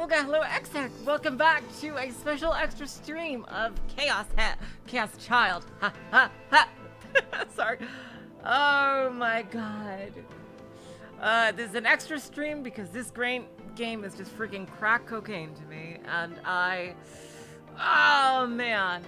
Olga, hello Exec. Welcome back to a special extra stream of Chaos Child. Ha ha ha. Sorry. Oh my god. This is an extra stream because this great game is just freaking crack cocaine to me, and oh man.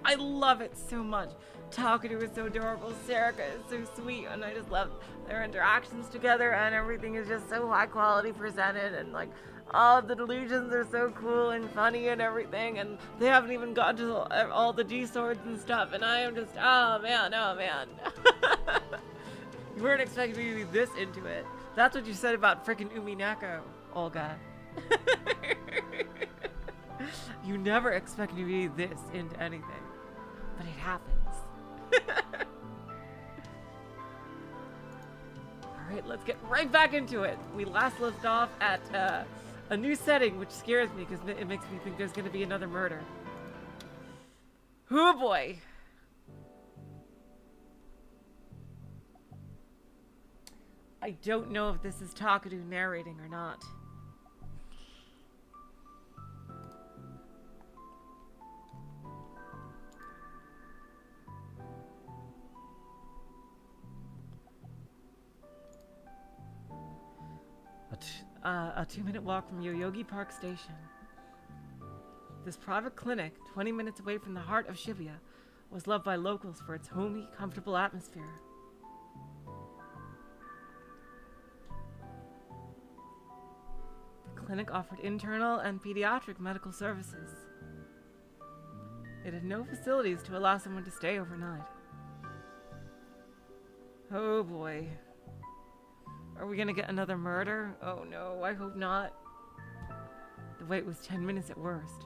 I love it so much. Takuru is so adorable, Sarika is so sweet, and I just love their interactions together, and everything is just so high quality presented, and like all the delusions are so cool and funny and everything, and they haven't even gotten to all the G swords and stuff, and I am just, oh man. You weren't expecting me to be this into it. That's what you said about freaking Umineko, Olga. You never expect me to be this into anything, but it happens. Alright, let's get right back into it. We last left off at a new setting, which scares me because it makes me think there's going to be another murder. Oh boy. I don't know if this is Takuru narrating or not. A 2-minute walk from Yoyogi Park Station. This private clinic, 20 minutes away from the heart of Shibuya, was loved by locals for its homey, comfortable atmosphere. The clinic offered internal and pediatric medical services. It had no facilities to allow someone to stay overnight. Oh boy. Are we gonna get another murder? Oh no, I hope not. The wait was 10 minutes at worst.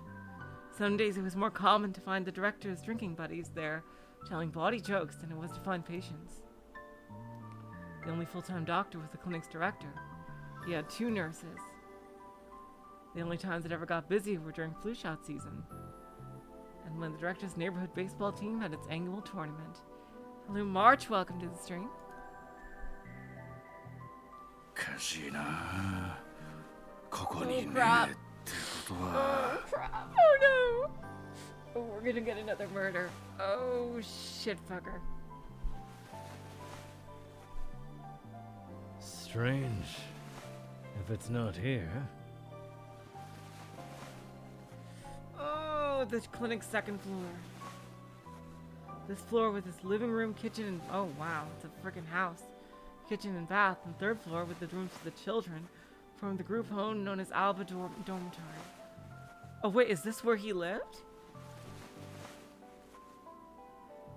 Some days it was more common to find the director's drinking buddies there, telling bawdy jokes than it was to find patients. The only full-time doctor was the clinic's director. He had 2 nurses. The only times it ever got busy were during flu shot season, and when the director's neighborhood baseball team had its annual tournament. Hello March, welcome to the stream. Oh crap. Oh crap. Oh no. Oh, we're gonna get another murder. Oh shit fucker. Strange. If it's not here. Oh, the clinic's 2nd floor. This floor with its living room, kitchen, and oh wow, it's a freaking house. Kitchen and bath, and 3rd floor with the rooms for the children from the group home known as Alba dormitory. Oh wait, is this where he lived?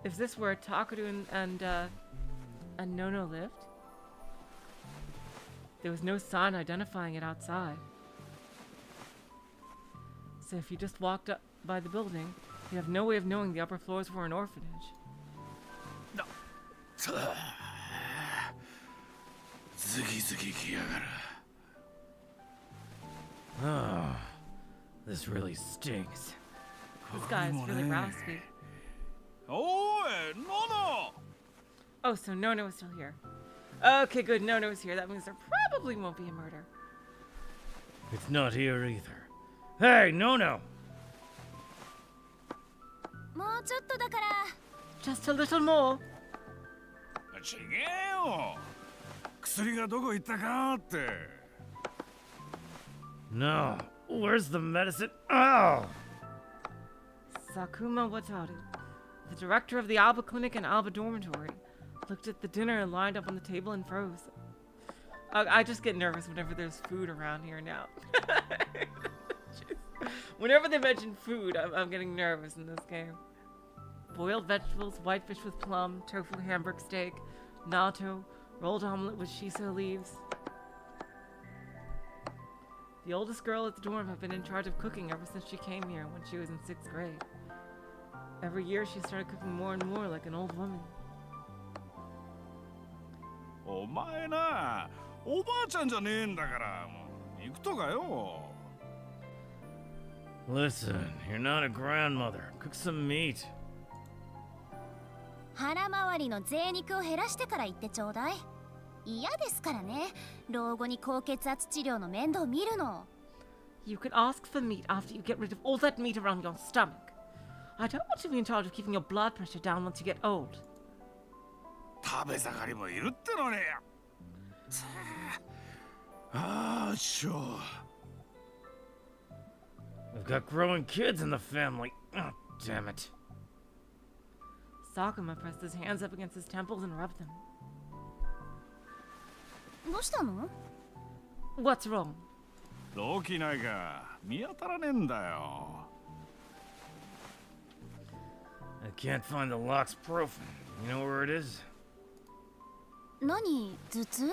Is this where Takuru and Nono lived? There was no sign identifying it outside. So if you just walked up by the building, you have no way of knowing the upper floors were an orphanage. No. Oh, this really stinks. This guy is really raspy. Nono! Oh, so Nono is still here. Okay, good. Nono is here. That means there probably won't be a murder. It's not here either. Hey, Nono! Just a little more. ちげえよ薬がどこ行ったかって No, where's the medicine? Oh! Sakuma Wataru, the director of the Alba Clinic and Alba Dormitory, looked at the dinner lined up on the table and froze. I just get nervous whenever there's food around here now. Whenever they mention food, I'm getting nervous in this game. Boiled vegetables, whitefish with plum, tofu hamburg steak, natto, rolled omelet with shiso leaves. The oldest girl at the dorm had been in charge of cooking ever since she came here when she was in 6th grade. Every year she started cooking more and more like an old woman. お前なおばあちゃんじゃねえんだからもう肉とかよ Listen, you're not a grandmother. Cook some meat. 腹回りの贅肉を減らしてから言ってちょうだい。嫌ですからね、老後に高血圧治療の面倒を見るの。You can ask for meat after you get rid of all that meat around your stomach. I don't want to be in charge of keeping your blood pressure down once you get old. 食べ盛りもいるってのに。ああ、しょ。 We've got growing kids in the family. Oh, damn it. Sakuma pressed his hands up against his temples and rubbed them. どうしたの？ What's wrong? ロキないか見当たらねえんだよ。 I can't find the lock's profile. You know where it is? 何？頭痛？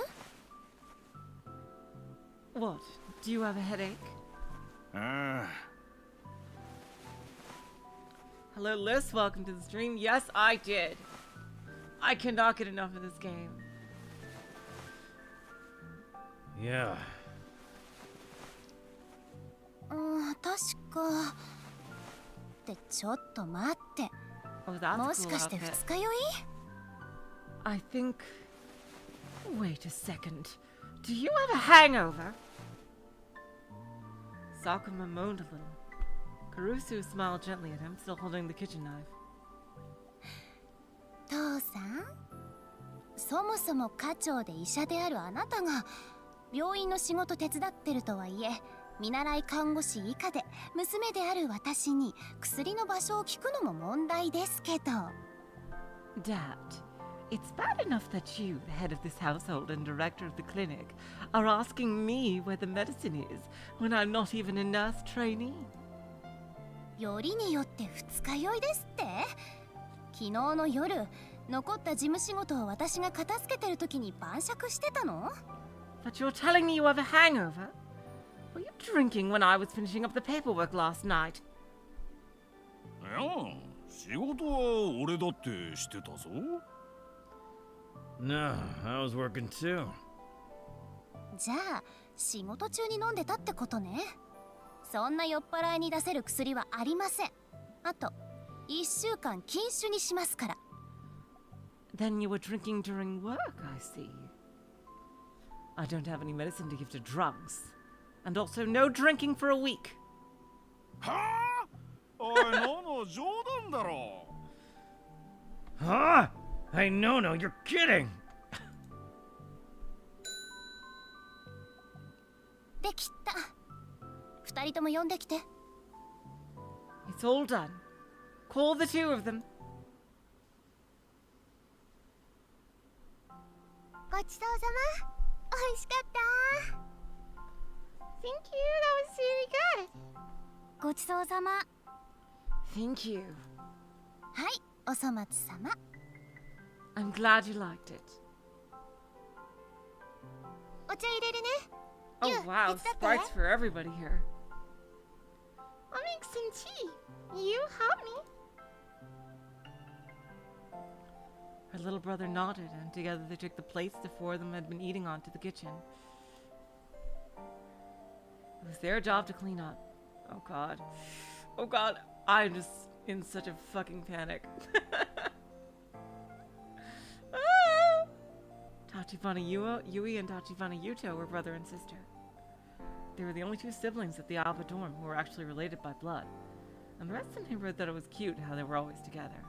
What? Do you have a headache? ああ。 Hello, Liz. Welcome to the stream. Yes, I did. I cannot get enough of this game. Yeah. 確か。ってちょっと待って。 Oh, that's a もし cool かして outfit. 二日酔い？ I think... Wait a second. Do you have a hangover? Sakuma moaned a little. Kurusu smiled gently at him, still holding the kitchen knife. 父さん、そもそも課長で医者であるあなたが病院の仕事手伝ってるとはいえ、見習い看護師以下で娘である私に薬の場所を聞くのも問題ですけど。 Dad, it's bad enough that you, the head of this household and director of the clinic, are asking me where the medicine is when I'm not even a nurse trainee. よりによって二日酔いですって？昨日の夜、残った事務仕事を私が片付けてる時に晩酌してたの？ But you're telling me you have a hangover? Were you drinking when I was finishing up the paperwork last night? いや、仕事は俺だってしてたぞ。 No, I was working too. じゃあ、仕事中に飲んでたってことね。そんな酔っ払いに出せる薬はありません。あと、1週間禁酒にしますから。 Then you were drinking during work, I see. I don't have any medicine to give to drunks. And also no drinking for a week. はあ？おい、の冗談だろ。 Huh? Hey, no, you're kidding. できた。2人とも呼んできて。 It's all done. Call the two of them. ごちそうさま。美味しかった。 Thank you, that was really good. ごちそうさま。 Thank you. はい、お粗末さま。 I'm glad you liked it. お茶入れるね。 Oh Yeah, wow, it's up Sprite's there. for everybody here. I'll make some tea. You help me. Her little brother nodded, and together they took the plates the four of them had been eating on to the kitchen. It was their job to clean up. Oh god. Oh god, I'm just in such a fucking panic. Ah! Tachibana Yui and Tachibana Yuto were brother and sister. They were the only two siblings at the Alba dorm who were actually related by blood, and the rest of the neighborhood thought it was cute how they were always together.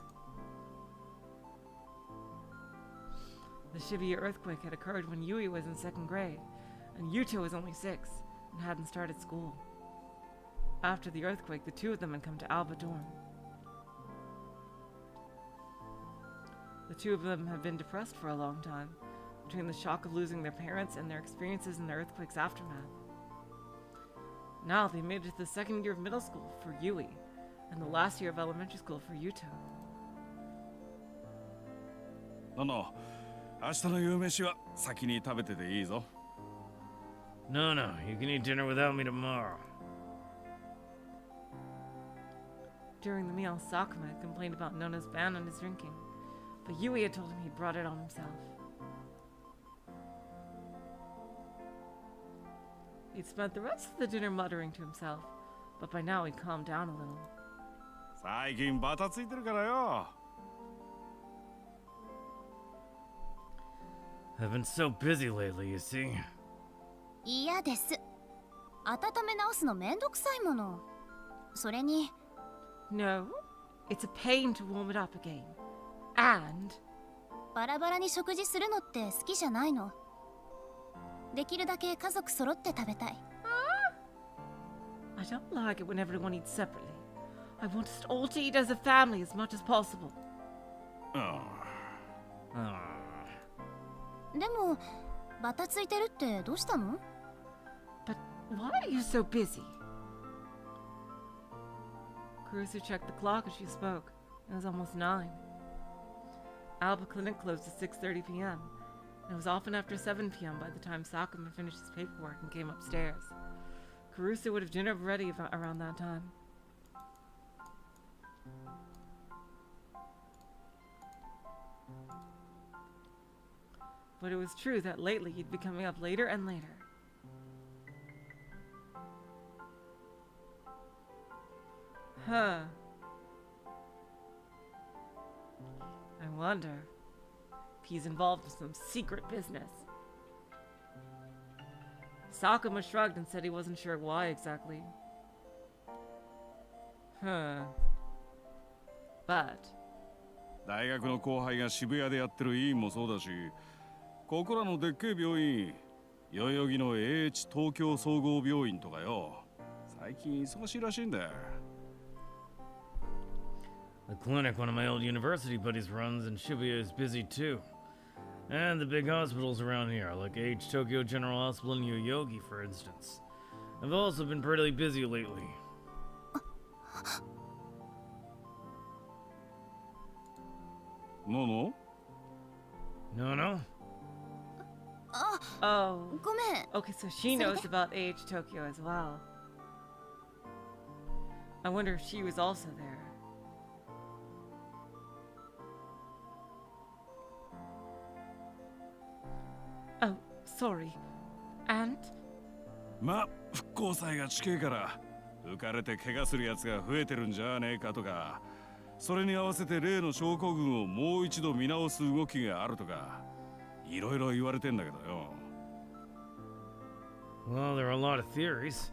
The Shibuya earthquake had occurred when Yui was in 2nd grade, and Yuto was only 6 and hadn't started school. After the earthquake, the two of them had come to Alba dorm. The two of them had been depressed for a long time, between the shock of losing their parents and their experiences in the earthquake's aftermath. Now they made it to the 2nd year of middle school for Yui, and the last year of elementary school for Yuto. 明日の夕飯は先に食べてていいぞ。 No, you can eat dinner without me tomorrow. During the meal, Sakuma had complained about Nona's ban on his drinking, but Yui had told him he'd brought it on himself. He'd spent the rest of the dinner muttering to himself, but by now he'd calmed down a little. 最近バタついてるからよ。 I've been so busy lately, you see. 嫌です。温め直すのめんどくさいもの。それに No, it's a pain to warm it up again. And バラバラに食事するのって好きじゃないの。できるだけ家族揃って食べたい。I don't like it when everyone eats separately. I want us all to eat as a family as much as possible. あでもバタついてるってどうしたの？ But why are you so busy? Caruso checked the clock as she spoke. It was almost 9. Alba clinic closed at 6:30 p.m. It was often after 7 p.m. by the time Sakuma finished his paperwork and came upstairs. Caruso would have dinner ready around that time. But it was true that lately he'd be coming up later and later. Huh. I wonder if he's involved in some secret business. Sakuma shrugged and said he wasn't sure why exactly. Huh. But 大学の後輩が渋谷でやってる医院もそうだし、ここらのでっけえ病院、代々木の AH 東京総合病院とかよ、最近忙しいらしいんだよ。The clinic one of my old university buddies runs in Shibuya is busy too. And the big hospitals around here, like H Tokyo General Hospital in Yoyogi, for instance, have also been pretty busy lately. No? No? oh, ごめん。 okay, so she knows about AH Tokyo as well. I wonder if she was also there. Oh, sorry. And? ま、復興祭が近いから浮かれて怪我するやつが増えてるんじゃねえかとか、それに合わせて例の症候群をもう一度見直す動きがあるとか、いろいろ言われてんだけどよ。Well, there are a lot of theories.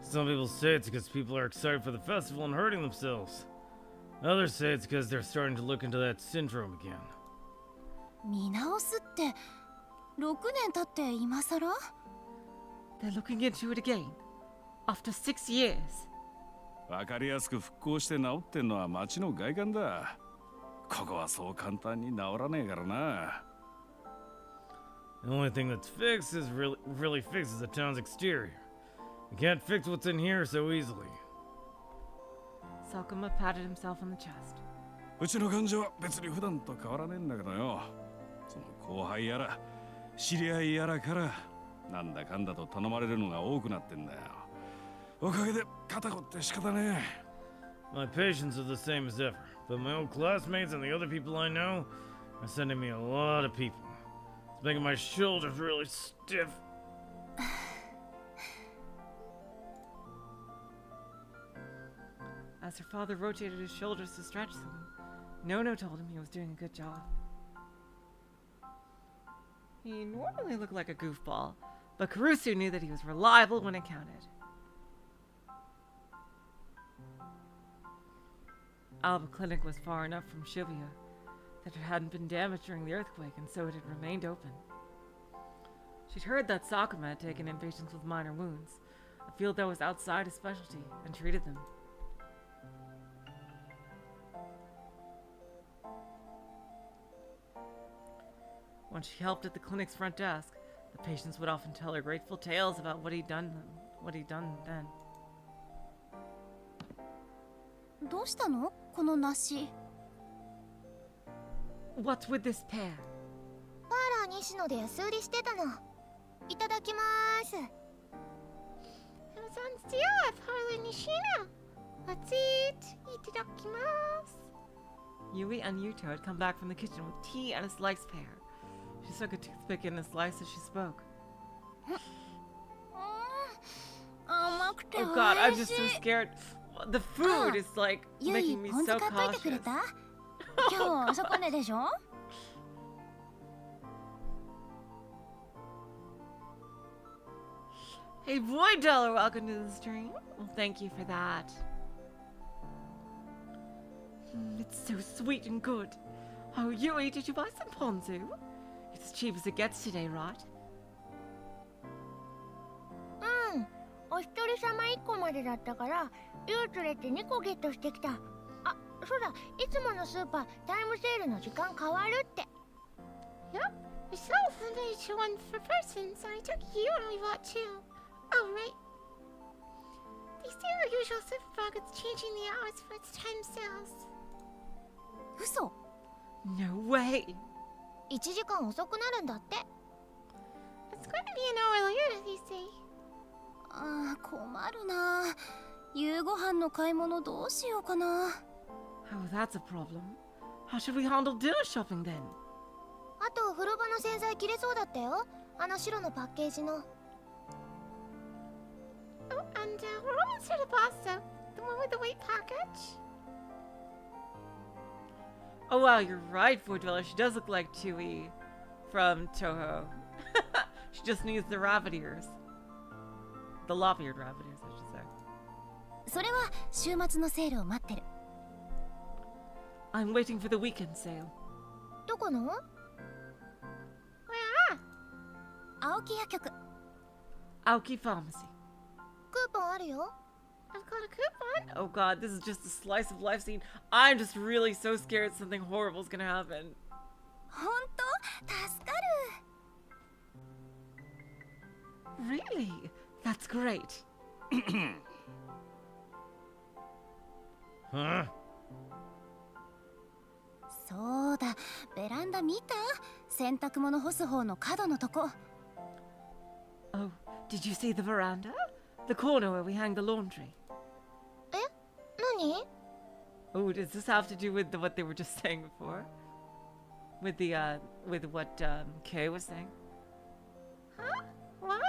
Some people say it's because people are excited for the festival and hurting themselves. Others say it's because they're starting to look into that syndrome again. 見直すって6年経って今さら？ They're looking into it again. After 6 years. わかりやすく復興して治ってんのは街の外観だ。ここはそう簡単に治らねえからな。The only thing that's fixed is really fixes the town's exterior. You can't fix what's in here so easily. Sakuma patted himself on the chest. うちの患者は別に普段と変わらねえんだけどよ。その後輩やら知り合いやらからなんだかんだと頼まれるのが多くなってんだよ。おかげで肩こって仕方ねえ。My patients are the same as ever, but my old classmates and the other people I know are sending me a lot of people. It's making my shoulders really stiff. As her father rotated his shoulders to stretch them, Nono told him he was doing a good job. He normally looked like a goofball, but Caruso knew that he was reliable when it counted. Alba Clinic was far enough from Shibuya that it hadn't been damaged during the earthquake, and so it had remained open. She'd heard that Sakuma had taken in patients with minor wounds, a field that was outside his specialty, and treated them. When she helped at the clinic's front desk, the patients would often tell her grateful tales about what he'd done then. どうしたの？この梨。 What's with this pear? パーラー西野で安売りしてたの。いただきまーす。Yui and Yuto had come back from the kitchen with tea and a sliced pear. She stuck a toothpick in a slice as she spoke. 甘くて美味しい。 Oh god, I'm just so scared. The food is like ゆい、 making me ポン酢 so 買っといてくれ cautious. た？今日遅くねでしょ？ Hey Hey, Void Dweller, welcome to the stream. Well, thank you for that. It's so sweet and good. Oh, Yui, did you buy some ponzu? It's as cheap as it gets today, right? うん。お一人様1個までだったから、リュウ連れて2個ゲットしてきた。あ、そうだ。いつものスーパータイムセールの時間変わるって。Yep, we sell limited one for person, so I took you and we bought two. Oh, right. They say our usual supermarket's changing the hours for its time sales. 嘘。 No way. 1時間遅くなるんだって。It's going to be an hour later, they say. ああ、困るな。夕ご飯の買い物どうしようかな。Oh, that's a problem. How should we handle dinner shopping then? あと風呂場の洗剤切れそうだったよ。あの白のパッケージの。Oh, and we're almost out of pasta. The one with the white package. Oh wow, you're right, Void Dweller. She does look like Tui from Toho. She just needs the rabbit ears. The lop-eared rabbit ears, I should say. それは週末のセールを待ってる。 I'm waiting for the weekend sale. どこの？ Where at? 青木薬局。 Aoki Pharmacy. クーポンあるよ。 I've got a coupon. Oh god, this is just a slice of life scene. I'm just really so scared something horrible is gonna happen. ほんと？助かる。 Really? That's great. Huh? そうだ、ベランダ見た？洗濯物干す方の角のとこ。 Oh, did you see the veranda? The corner where we hang the laundry. え？何？ Oh, does this have to do with what they were just saying before? With what Kay was saying? Huh? What?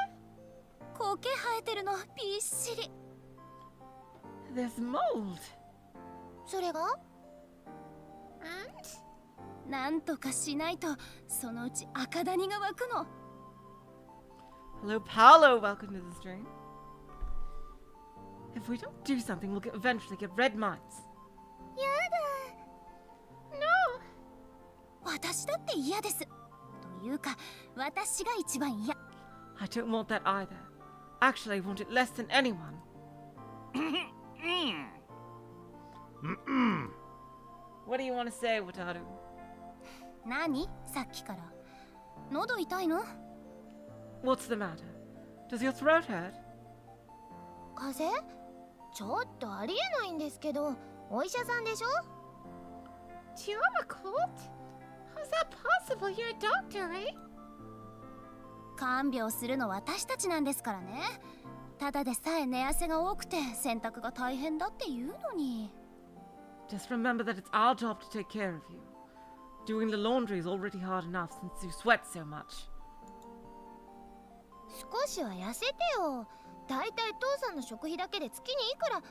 苔生えてるのびっしり。 There's mold. それが？ And? なんとかしないと、そのうち赤谷が湧くの。 Hello, Paolo. Welcome to the stream. If we don't do something, we'll eventually get red mites. やだ。 No! 私だって嫌です。というか、私が一番嫌。 I don't want that either. Actually, I want it less than anyone. What do you want to say, Wataru? 何？さっきから。喉痛いの？ What's the matter? Does your throat hurt? 風邪？ちょっとありえないんですけど、お医者さんでしょ？ Do you have a cold? How's that possible? You're a doctor, right? 看病するの私たちなんですからね。ただでさえ寝汗が多くて洗濯が大変だって言うのに。 Just remember that it's our job to take care of you. Doing the laundry is already hard enough since you sweat so much. 少しは痩せてよ。だいたい父さんの食費だけで月にいくら。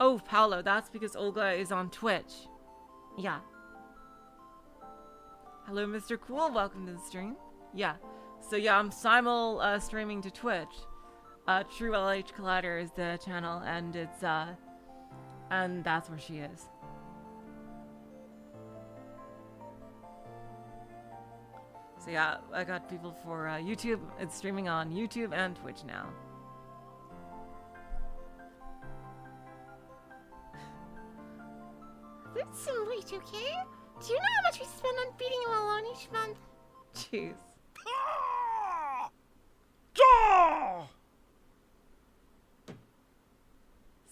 Oh, Paolo, that's because Olga is on Twitch. Yeah. Hello, Mr. Cool. Welcome to the stream. Yeah. So yeah, I'm streaming to Twitch. True LH Collider is the channel, and it's and that's where she is. So yeah, I got people for YouTube. It's streaming on YouTube and Twitch now. That's some weight, okay? Do you know how much we spend on feeding him alone each month? Jeez.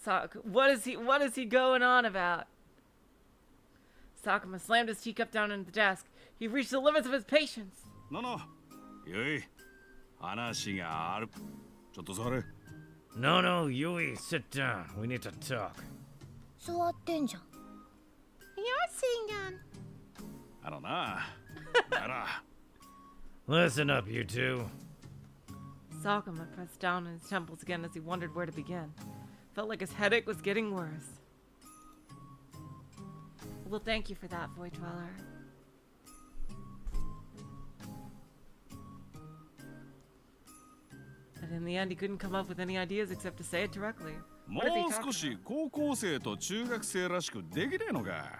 Sakuma, what is he going on about? Sakuma slammed his teacup down on the desk. He reached the limits of his patience. No. よい。話がある。ちょっと座れ。 No, Yui, sit down. We need to talk. 座ってんじゃん。 You're sitting down. あのな。なら。 Listen up, you two. Sakuma pressed down on his temples again as he wondered where to begin. Felt like his headache was getting worse. Well, thank you for that, Void Dweller. But in the end, he couldn't come up with any ideas except to say it directly. も What is he う talking 少し about? 高校生と中学生らしくできねえのか。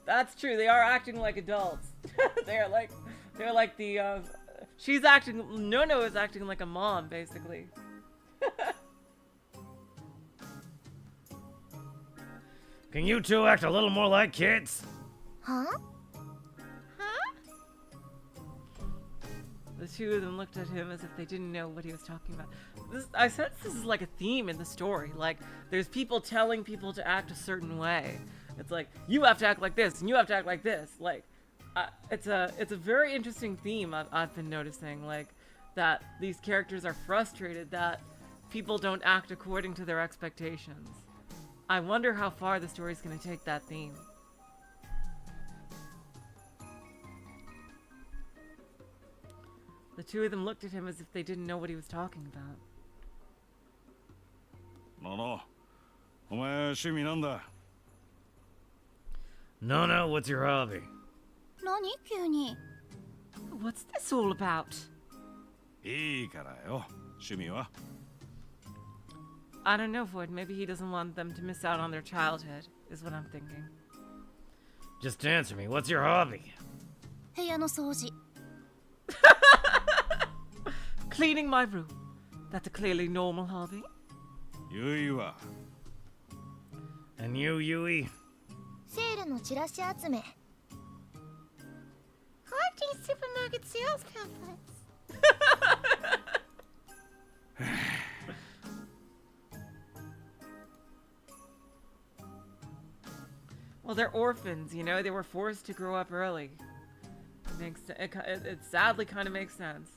That's true. They are acting like adults. they're like the she's acting. No is acting like a mom, basically. Can you two act a little more like kids? は The two of them looked at him as if they didn't know what he was talking about. I sense this is like a theme in the story. Like, there's people telling people to act a certain way. It's like, you have to act like this, and you have to act like this. Like, it's a very interesting theme I've been noticing. Like, that these characters are frustrated that people don't act according to their expectations. I wonder how far the story's going to take that theme. The two of them looked at him as if they didn't know what he was talking about. のの、お前趣味なんだ。 No, what's your hobby? 何急に。 What's this all about? いいからよ、趣味は。 I don't know, Void. Maybe he doesn't want them to miss out on their childhood, is what I'm thinking. Just answer me. What's your hobby? 部屋の掃除。 Cleaning my room. That's a clearly normal hobby. ゆいは。 And you, Yui? セールのチラシ集め。 Collecting supermarket sales pamphlets. Well, they're orphans, you know? They were forced to grow up early. It sadly kind of makes sense.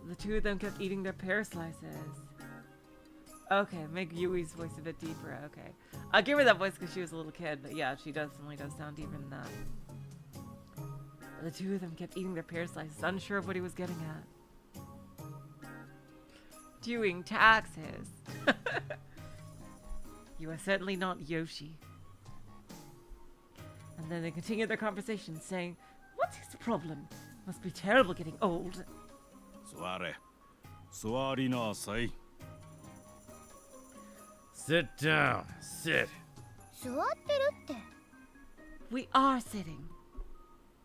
The two of them kept eating their pear slices. Okay, make Yui's voice a bit deeper. Okay. I'll give her that voice because she was a little kid, but yeah, she definitely does sound deeper than that. The two of them kept eating their pear slices, unsure of what he was getting at. Doing taxes. You are certainly not Yoshi. And then they continued their conversation, saying, "What's his problem? Must be terrible getting old." 座れ。座りなさい。 Sit down. Sit. 座ってるって。 We are sitting.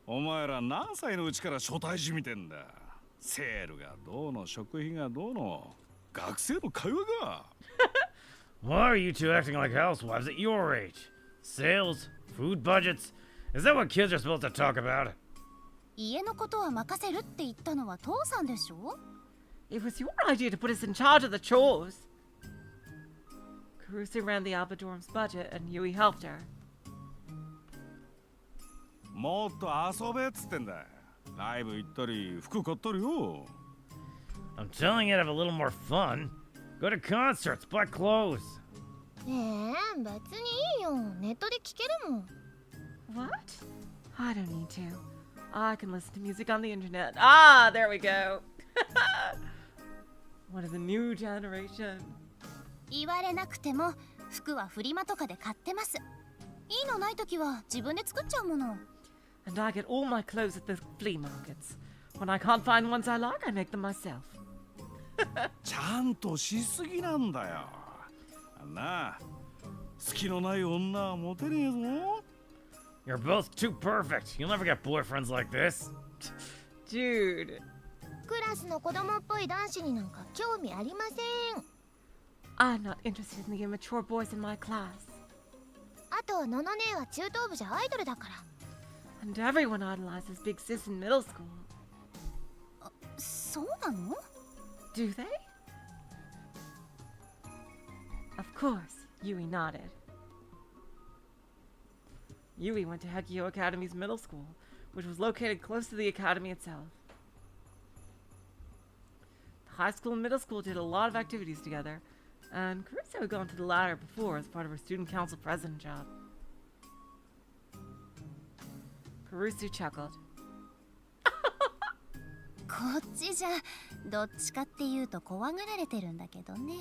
お前ら何歳のうちから初対地見てんだ。セールがどうの食費がどうの学生の会話が。 Why are you two acting like housewives at your age? Sales? Food budgets? Is that what kids are supposed to talk about? 家のことは任せるって言ったのは父さんでしょ。 It was your idea to put us in charge of the chores. Caruso ran the Alba dorm's budget, and Yui helped her. もっと遊べっつってんだ。ライブ行ったり服買ったりよ。 I'm telling you to have a little more fun. Go to concerts, buy clothes. ねえ、別にいいよ。ネットで聴けるもん。 What? I don't need to. I can listen to music on the internet. Ah, there we go. What is the new generation? 言われなくても服はフリマとかで買ってます。いいのないときは自分で作っちゃうもの。 And I get all my clothes at the flea markets. When I can't find ones I like, I make them myself. ちゃんとしすぎなんだよ。あんな、好きのない女はモテねえぞ。 You're both too perfect. You'll never get boyfriends like this. Dude. クラスの子供っぽい男子になんか興味ありません。 I'm not interested in the immature boys in my class. あとのの姉は中等部じゃアイドルだから。 And everyone idolizes Big Sis in middle school. そうなの？ Do they? Of course, Yui nodded. Yui went to Hekio Academy's middle school, which was located close to the academy itself. The high school and middle school did a lot of activities together, and Caruso had gone to the latter before as part of her student council president job. Caruso chuckled. こっちじゃどっちかっていうと怖がられてるんだけどね。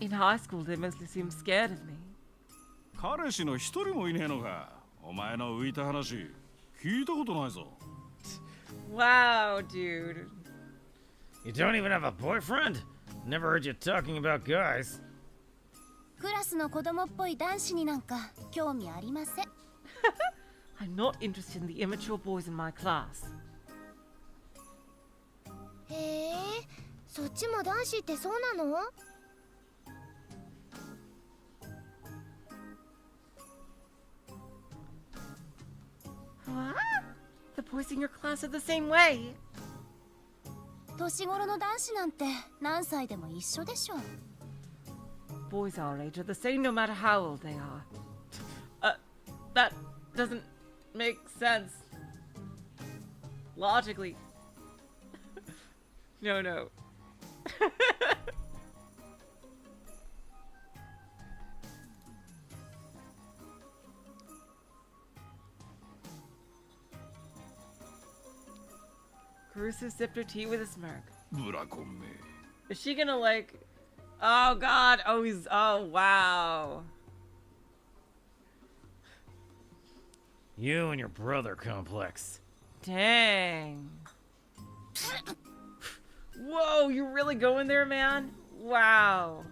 In high school, they mostly seemed scared of me. 彼氏の一人もいねえのか。お前の浮いた話聞いたことないぞ。 Wow, dude. You don't even have a boyfriend? Never heard you talking about guys. クラスの子供っぽい男子になんか興味ありません。I'm not interested in the immature boys in my class. へえ、そっちも男子ってそうなの？ What? The boys in your class are the same way. 年頃の男子なんて何歳でも一緒でしょ。Boys our age are the same no matter how old they are. That doesn't make sense. Logically. No. Caruso sipped her tea with a smirk. ブラコンめ。 Is she gonna like... Oh god, oh wow. You and your brother complex. Dang. Whoa, you really going there, man? Wow.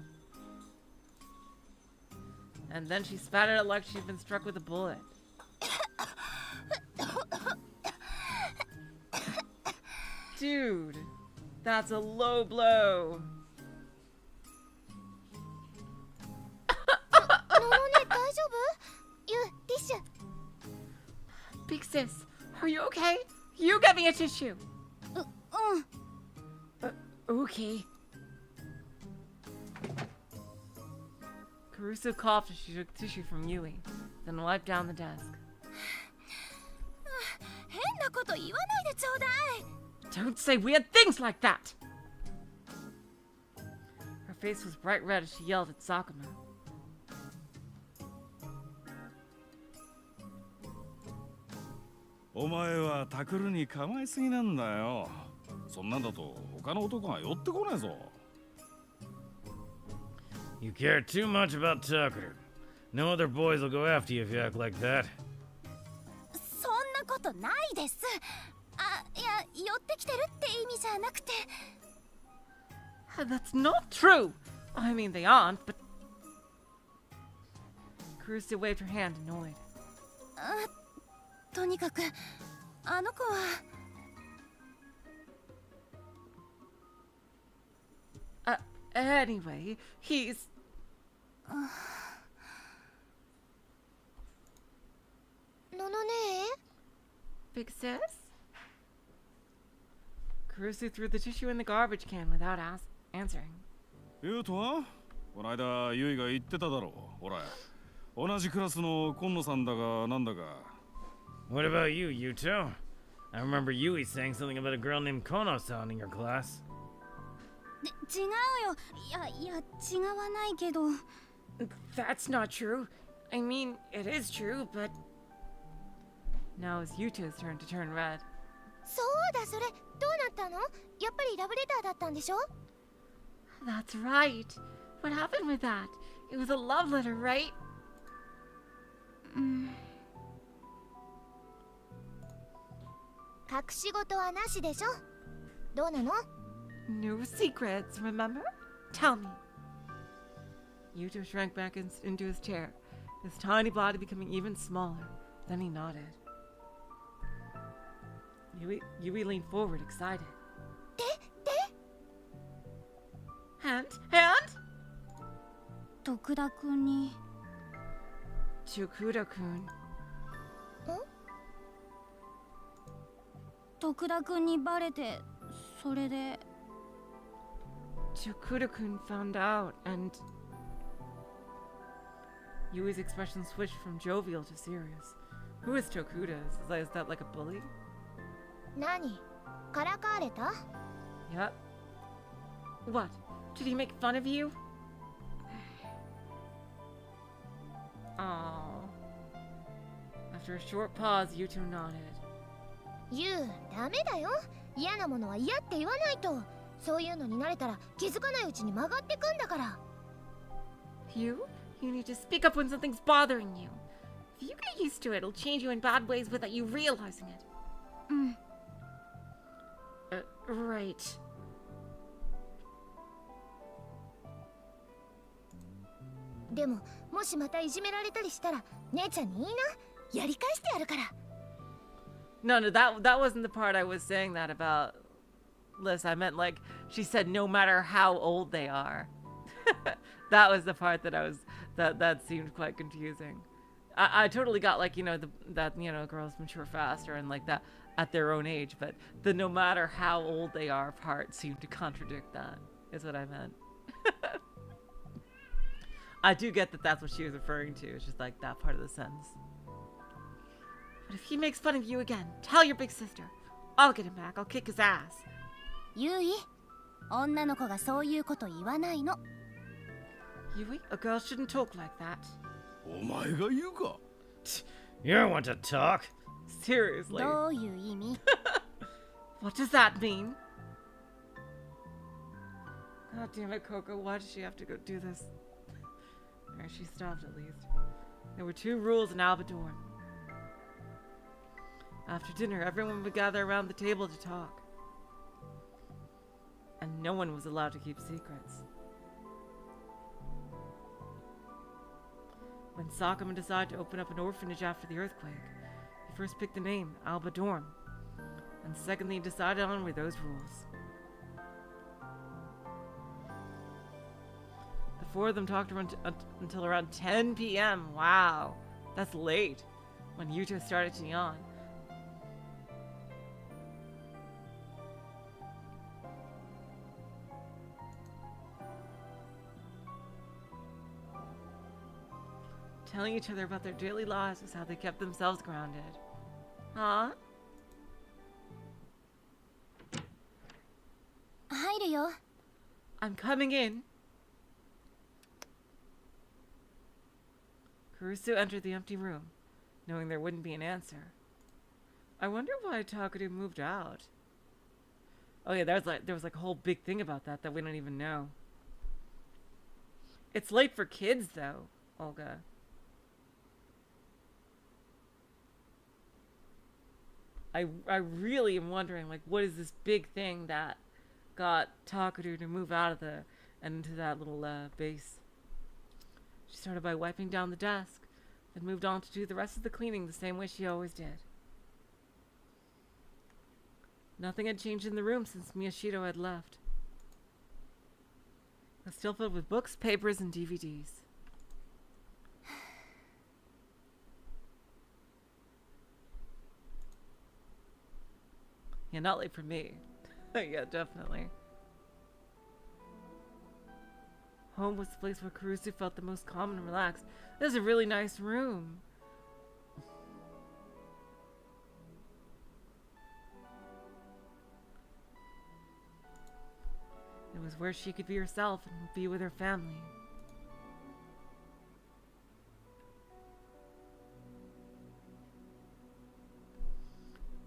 And then she spat at it like she'd been struck with a bullet. Dude, that's a low blow. ののね、大丈夫？ゆ、ティッシュ。 Big sis, are you okay? You get me a tissue. Okay. Caruso coughed as she took tissue from Yui, then wiped down the desk. 変なこと言わないでちょうだい。 Don't say weird things like that! Her face was bright red as she yelled at Sakuma. お前はタクルに構えすぎなんだよ。そんなんだと他の男が寄ってこねえぞ。You care too much about Takuru. No other boys will go after you if you act like that. そんなことないです。あ、いや、寄ってきてるって意味じゃなくて。That's not true! I mean, they aren't, but... Caruso waved her hand, annoyed. とにかく、あの子は。Anyway, he's... ののね。 Big sis? Caruso threw the tissue in the garbage can without answering. 言うとはこないだユイが言ってただろう。ほら、同じクラスの今野さんだかなんだか。 What about you, Yuto? I remember Yui saying something about a girl named Kono-san in your class. 違うよ。いや、違わないけど。 That's not true. I mean, it is true, but... Now it's Yuto's turn to turn red. そうだ、それどうなったの？やっぱりラブレターだったんでしょ？ That's right. What happened with that? It was a love letter, right? 隠し事はなしでしょ？どうなの？ No secrets, remember? Tell me. Yuto shrank back into his chair, his tiny body becoming even smaller. Then he nodded. Yui leaned forward, excited. Hand? 徳田くんに。 Takuru-kun. 徳田くんにバレて、それで。 Takuru-kun found out, and... Yui's expression switched from jovial to serious. Who is Tokuda? Is that like a bully? 何？からかわれた？ Yep. What? Did he make fun of you? Oh. After a short pause, Yuto nodded. ゆう、ダメだよ。嫌なものは嫌って言わないと。そういうのに慣れたら気づかないうちに曲がってくんだから。You need to speak up when something's bothering you. If you get used to it, it'll change you in bad ways without you realizing it. Right. でももしまたいじめられたりしたら姉ちゃんにいいな、やり返してやるから。 No, no, that wasn't the part I was saying that about Liz. I meant like she said no matter how old they are. That was the part that I was that seemed quite confusing. I totally got like, you know, that you know, girls mature faster and like that at their own age, but the no matter how old they are part seemed to contradict that, is what I meant. I do get that that's what she was referring to. It's just like that part of the sentence. But if he makes fun of you again, tell your big sister. I'll get him back. I'll kick his ass. ゆい、女の子がそういうこと言わないの。 Yui, a girl shouldn't talk like that. お前が言うか。 You don't want to talk. Seriously. どういう意味？ What does that mean? God damn it, Coco. Why does she have to go do this? There, she stopped at least. There were 2 rules in Alba dorm. After dinner, everyone would gather around the table to talk. And no one was allowed to keep secrets. When Sakuma decided to open up an orphanage after the earthquake, he first picked the name, Alba Dorm. And secondly, decided on were those rules. The 4 of them talked until around 10 p.m. Wow, that's late. When Yuta started to yawn. Telling each other about their daily lives was how they kept themselves grounded. Huh? 入るよ。 I'm coming in. Kurusu entered the empty room, knowing there wouldn't be an answer. I wonder why Takuru moved out. Oh yeah, there was like a whole big thing about that we don't even know. It's late for kids though, Olga. I really am wondering, like, what is this big thing that got Takuru to move out of and into that little base? She started by wiping down the desk, then moved on to do the rest of the cleaning the same way she always did. Nothing had changed in the room since Miyashito had left. It was still filled with books, papers, and DVDs. Yeah, not late for me. Yeah, definitely. Home was the place where Kurusu felt the most calm and relaxed. This is a really nice room. It was where she could be herself and be with her family.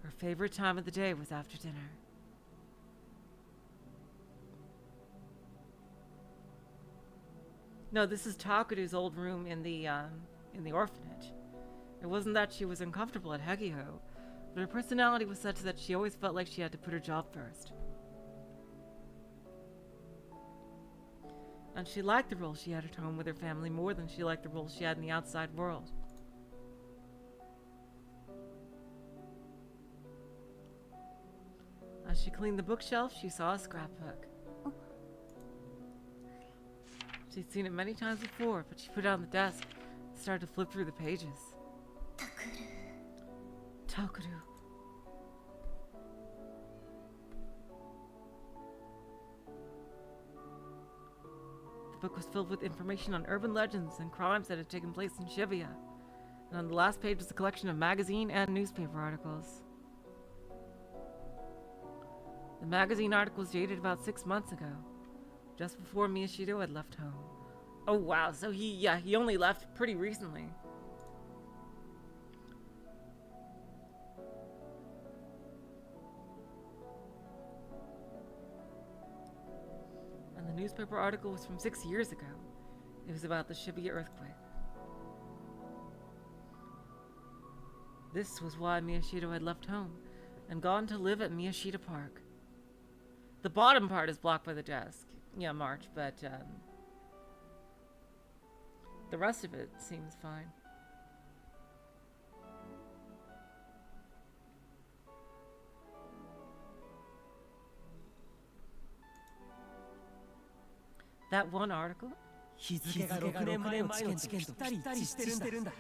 Her favorite time of the day was after dinner. No, this is Takuru's old room in the orphanage. It wasn't that she was uncomfortable at Hegiho, but her personality was such that she always felt like she had to put her job first. And she liked the role she had at home with her family more than she liked the role she had in the outside world. As she cleaned the bookshelf, she saw a scrapbook. She'd seen it many times before, but she put it on the desk and started to flip through the pages. Takuru. The book was filled with information on urban legends and crimes that had taken place in Shibuya. And on the last page was a collection of magazine and newspaper articles. The magazine article was dated about 6 months ago, just before Miyashito had left home. Oh wow, so he only left pretty recently. And the newspaper article was from 6 years ago. It was about the Shibuya earthquake. This was why Miyashito had left home and gone to live at Miyashita Park. The bottom part is blocked by the desk. Yeah, March, but The rest of it seems fine. That one article? 日付が6年前の事件とぴったりしてるんだ。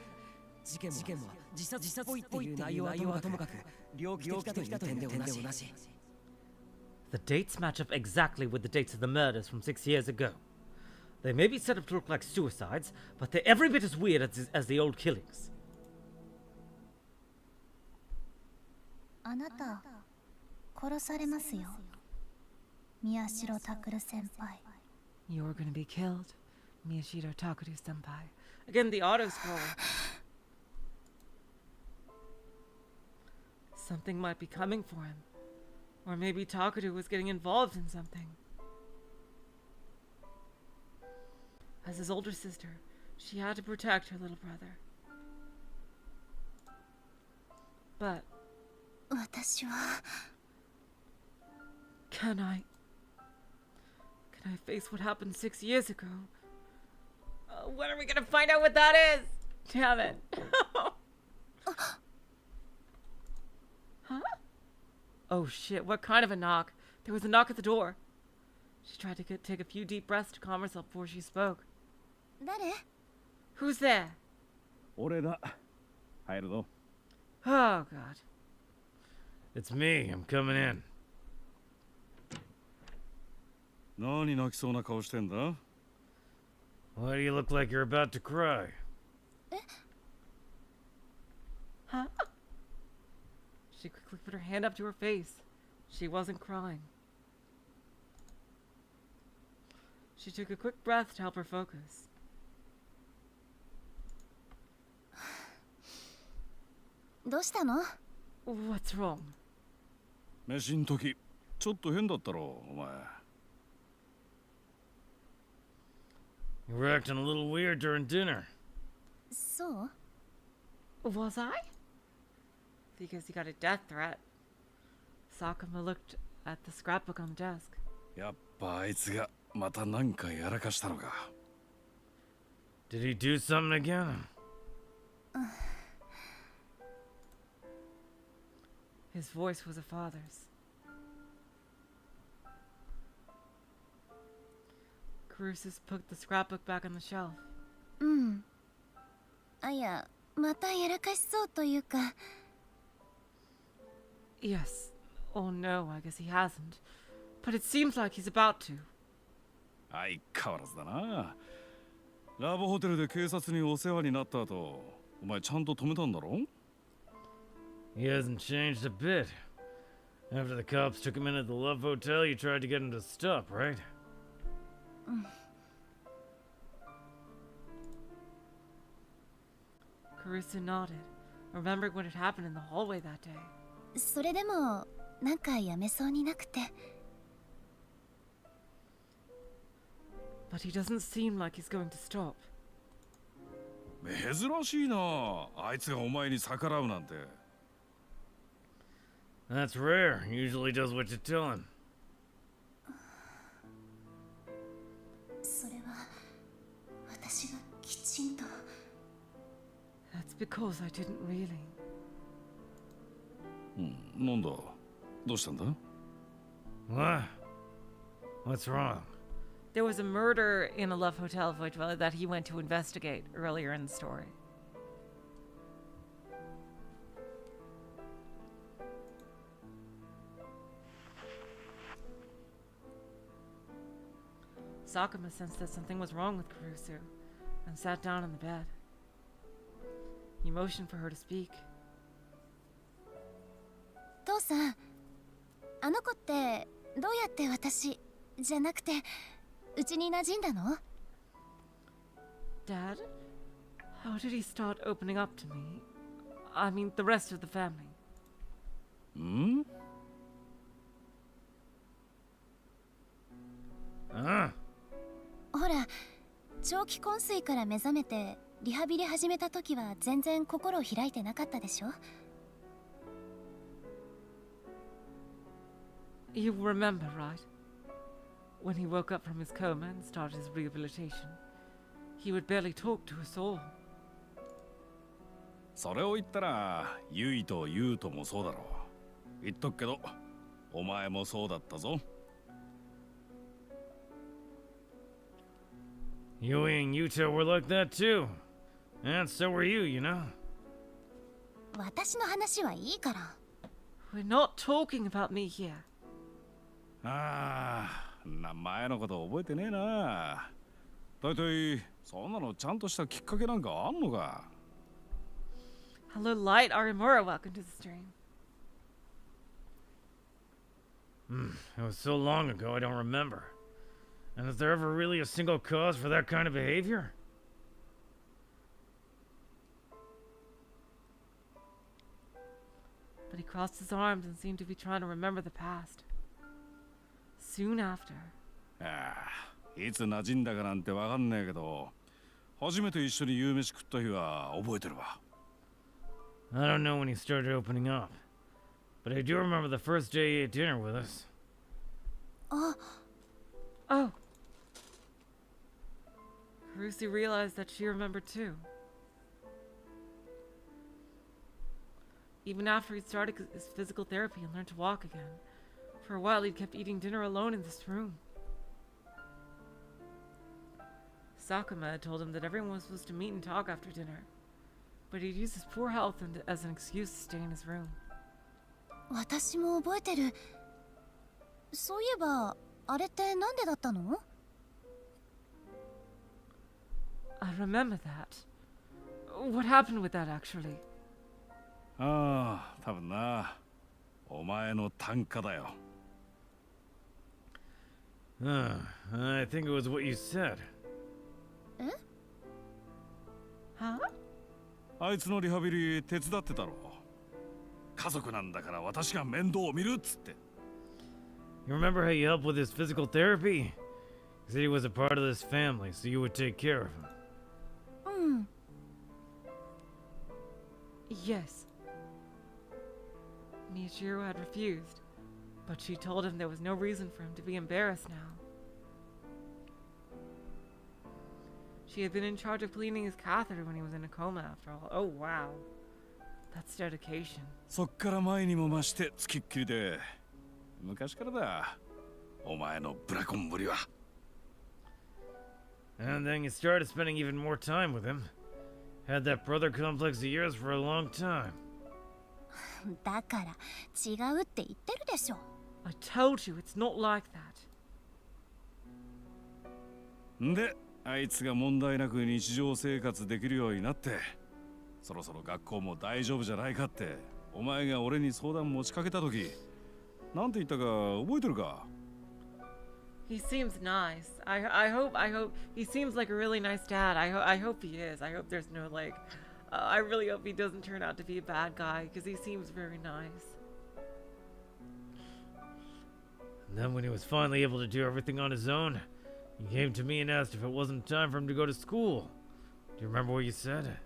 事件も自殺っぽいっていう内容はともかく猟奇的だという点で同じ。 The dates match up exactly with the dates of the murders from 6 years ago. They may be set up to look like suicides, but they're every bit as weird as the old killings. あなた殺されますよ、宮代拓先輩。 You're gonna be killed, Miyashiro Takuru Sempai. Again, the auto scroll. Something might be coming for him. Or maybe Takuru was getting involved in something. As his older sister, she had to protect her little brother. But 私は Can I face what happened 6 years ago? When are we gonna find out what that is? Damn it. Huh? Oh shit, what kind of a knock? There was a knock at the door. She tried to take a few deep breaths to calm herself before she spoke. 誰？ Who's there? 俺だ。入るぞ。Oh god. It's me. I'm coming in. 何泣きそうな顔してんだ？ Why do you look like you're about to cry? Huh? She quickly put her hand up to her face. She wasn't crying. She took a quick breath to help her focus. どうしたの？ What's wrong? 飯ん時ちょっと変だったろお前。 You were acting a little weird during dinner. そう？ Was I? Because you got a death threat. Sakuma looked at the scrapbook on the desk. やっぱあいつがまた何かやらかしたのか。 Did he do something again? His voice was a father's. Carusus put the scrapbook back on the shelf. うん。あ、いや、またやらかしそうというか。 Yes. Oh no, I guess he hasn't. But it seems like he's about to. 相変わらずだな。ラブホテルで警察にお世話になった後、お前ちゃんと止めたんだろ？ He hasn't changed a bit. After the cops took him into the Love Hotel, you tried to get him to stop, right? Caruso nodded, remembering what had happened in the hallway that day. それでもなんかやめそうになくて。 But he doesn't seem like he's going to stop. 珍しいな。あいつがお前に逆らうなんて。 That's rare. He usually does what you tell him. それは私がきちんと。 That's because I didn't really. なんだ。どうしたんだ？ What? What's wrong? There was a murder in a love hotel that he went to investigate earlier in the story. Sakuma sensed that something was wrong with Caruso and sat down on the bed. He motioned for her to speak. 父さん、あの子ってどうやって私じゃなくてうちに馴染んだの？ Dad, how did he start opening up to me? I mean, the rest of the family. ん？ Huh? ほら、長期昏睡から目覚めてリハビリ始めた時は全然心を開いてなかったでしょ？ You remember, right? When he woke up from his coma and started his rehabilitation, He would barely talk to us all. それを言ったらユイとユウともそうだろう。言っとくけどお前もそうだったぞ。 Yui and Yuta were like that too. And so were you, you know. 私の話はいいから。 We're not talking about me here. ああ、前のこと覚えてねえな。だいたいそんなのちゃんとしたきっかけなんかあんのか。 Hello, Light Arimura. Welcome to the stream. It was so long ago I don't remember. And is there ever really a single cause for that kind of behavior? But he crossed his arms and seemed to be trying to remember the past. Soon after. ああ、いつ馴染んだかなんてわかんねえけど、初めて一緒に夕飯食った日は覚えてるわ。 I don't know when he started opening up. But I do remember the first day he ate dinner with us. Oh. Karusi realized that she remembered too. Even after he'd started his physical therapy and learned to walk again, for a while he'd kept eating dinner alone in this room. Sakuma had told him that everyone was supposed to meet and talk after dinner, but he'd used his poor health as an excuse to stay in his room. 私も覚えてる。そういえば、あれってなんでだったの？ I remember that. What happened with that, actually? ああ、多分な。お前の単価だよ。 I think it was what you said. え？ Huh? あいつのリハビリ手伝ってたろ。家族なんだから私が面倒を見るっつって。 You remember how you helped with his physical therapy? He said he was a part of this family, so you would take care of him. うん。 Yes. Michiru had refused, but she told him there was no reason for him to be embarrassed now. She had been in charge of cleaning his catheter when he was in a coma after all. Oh, wow. That's dedication. そっから前にも増してつきっきりで。昔からだ。お前のブラコンぶりは。 And then you started spending even more time with him. Had that brother complex of yours for a long time. だから違うって言ってるでしょ。 I told you it's not like that. んで、あいつが問題なく日常生活できるようになって、そろそろ学校も大丈夫じゃないかって、お前が俺に相談持ちかけた時、なんて言ったか覚えてるか？ He seems nice. I hope he seems like a really nice dad. I hope he is. I hope there's no like I really hope he doesn't turn out to be a bad guy because he seems very nice. And then when he was finally able to do everything on his own, he came to me and asked if it wasn't time for him to go to school. Do you remember what you said?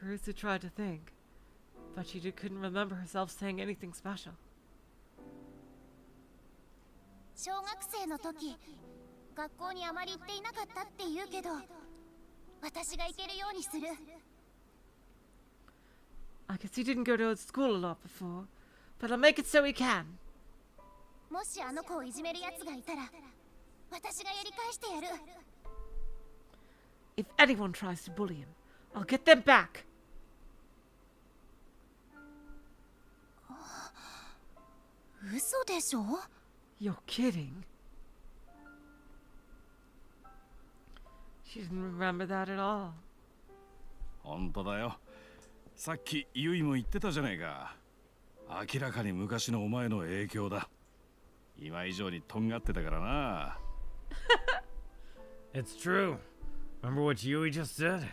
Karusu tried to think, but she couldn't remember herself saying anything special. 小学生の時、学校にあまり行っていなかったって言うけど、私が行けるようにする。 I guess he didn't go to school a lot before, but I'll make it so he can. もしあの子をいじめるやつがいたら、私がやり返してやる。 If anyone tries to bully him, I'll get them back. 嘘でしょ？ You're kidding. She didn't remember that at all. 本当だよ。さっきユイも言ってたじゃないか。明らかに昔のお前の影響だ。今以上にとんがってたからな。It's true. Remember what Yui just said?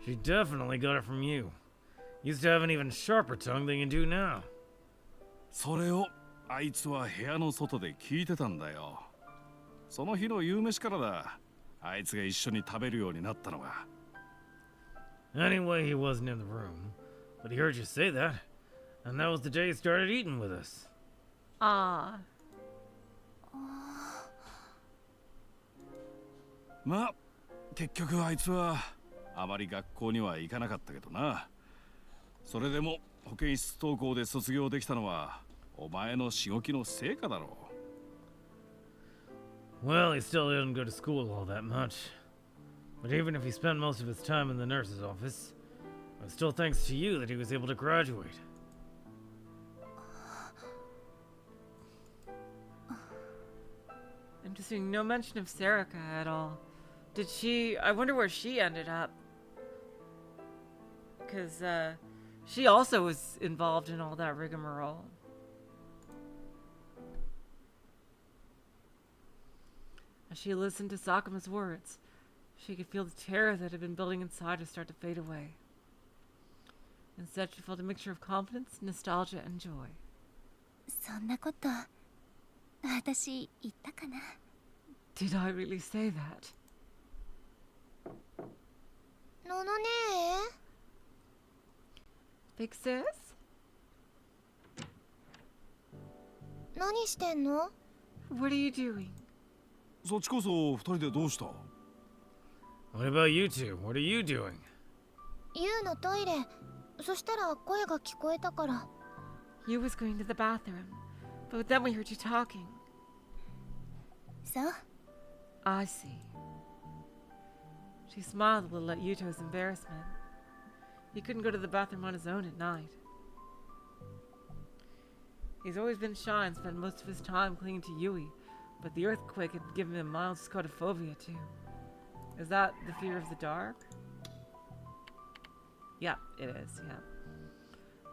She definitely got it from you. Used to have an even sharper tongue than you do now. それをあいつは部屋の外で聞いてたんだよ。その日の夕飯からだ。あいつが一緒に食べるようになったのが。Anyway, he wasn't in the room, but he heard you say that, and that was the day he started eating with us. Ah. まあ、結局あいつはあまり学校には行かなかったけどな。それでも保健室登校で卒業できたのはお前のしごきの成果だろう。 Well, he still didn't go to school all that much. But even if he spent most of his time in the nurse's office, it was still thanks to you that he was able to graduate. Interesting. No mention of Serica at all. Did she... I wonder where she ended up. Because, she also was involved in all that rigmarole. As she listened to Sakuma's words, she could feel the terror that had been building inside her start to fade away. Instead, she felt a mixture of confidence, nostalgia, and joy. そんなこと私言ったかな。 Did I really say that? ののねえ Big sis? 何してんの？ What are you doing? そっちこそ二人でどうした？ What about you two? What are you doing? ユウのトイレ。そしたら声が聞こえたから。 You was going to the bathroom, but then we heard you talking. そう I see. She smiled a little at Yuto's embarrassment. He couldn't go to the bathroom on his own at night. He's always been shy and spent most of his time clinging to Yui, but the earthquake had given him mild scotophobia too. Is that the fear of the dark? Yeah, it is, yeah.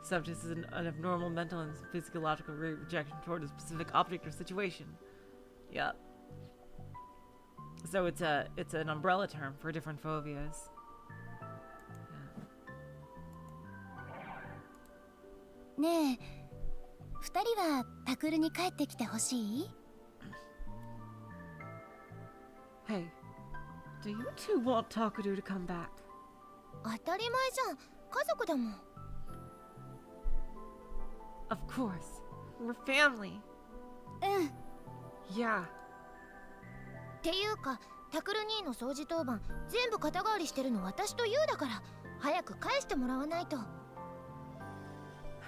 Subject is an abnormal mental and physiological rejection toward a specific object or situation. Yep. So it's an umbrella term for different phobias. Yeah. ねえ二人はタクルに帰ってきてほしい？ Hey, do you two want Takuru to come back? 当たり前じゃん。家族だもん。 Of course. We're family. うん Yeah. っていうか、タクル兄の掃除当番全部肩代わりしてるの私とユウだから、早く返してもらわないと。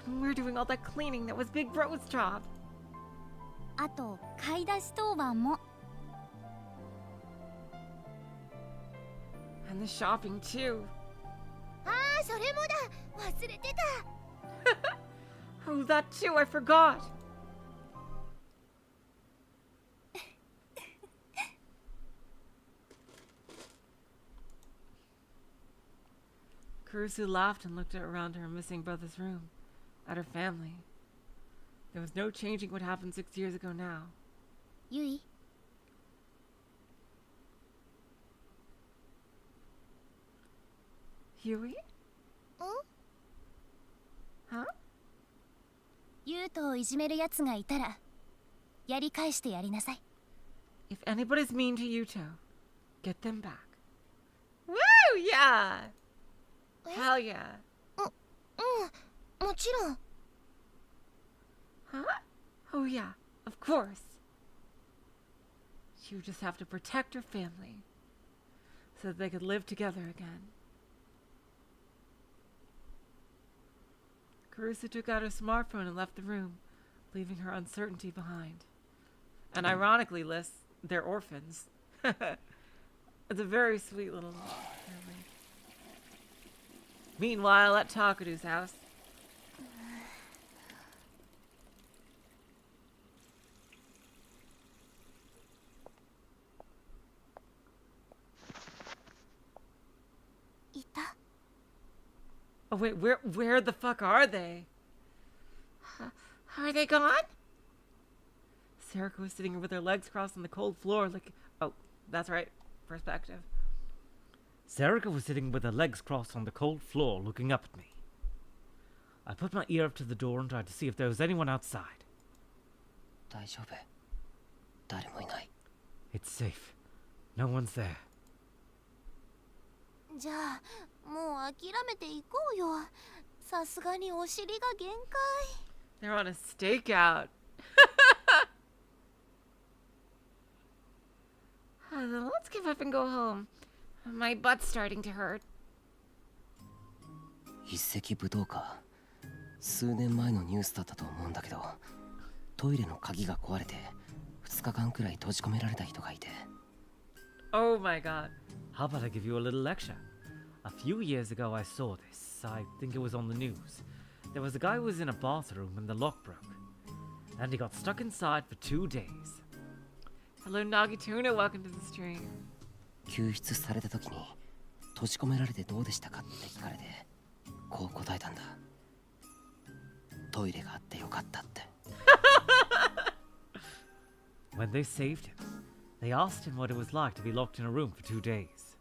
And we're doing all that cleaning that was Big Bro's job. あと買い出し当番も。 And the shopping too. ああ、それもだ。忘れてた。 Oh, that too, I forgot. Kurusu laughed and looked around her missing brother's room, at her family. There was no changing what happened 6 years ago now. ユイ Huey? ん？ Huh? ユウトをいじめるやつがいたらやり返してやりなさい。 If anybody's mean to Yuto, get them back. Woo! Yeah! Hell yeah. もちろん。 Huh? Oh yeah, of course. She would just have to protect her family so that they could live together again. Caruso took out her smartphone and left the room, leaving her uncertainty behind. And ironically, lists they're orphans. It's a very sweet little family. Meanwhile, at Takuru's house. Oh wait, where the fuck are they? Are they gone? Serica was sitting with her legs crossed on the cold floor like... Oh, that's right. Perspective. Serica was sitting with her legs crossed on the cold floor looking up at me. I put my ear up to the door and tried to see if there was anyone outside. 大丈夫。誰もいない。 It's safe. No one's there. じゃあもう諦めていこうよ。さすがにお尻が限界。 They're on a stakeout. Then let's give up and go home. My butt's starting to hurt. 一石舞踏か。数年前のニュースだったと思うんだけど、トイレの鍵が壊れて2日間くらい閉じ込められた人がいて。Oh my god. How about I give you a little lecture? A few years ago I saw this. I think it was on the news. There was a guy who was in a bathroom and the lock broke. And he got stuck inside for 2 days. Hello, Nagituna. Welcome to the stream. 救出された時に閉じ込められてどうでしたかって聞かれて、こう答えたんだ。トイレがあってよかったって。When they saved him, they asked him what it was like to be locked in a room for 2 days.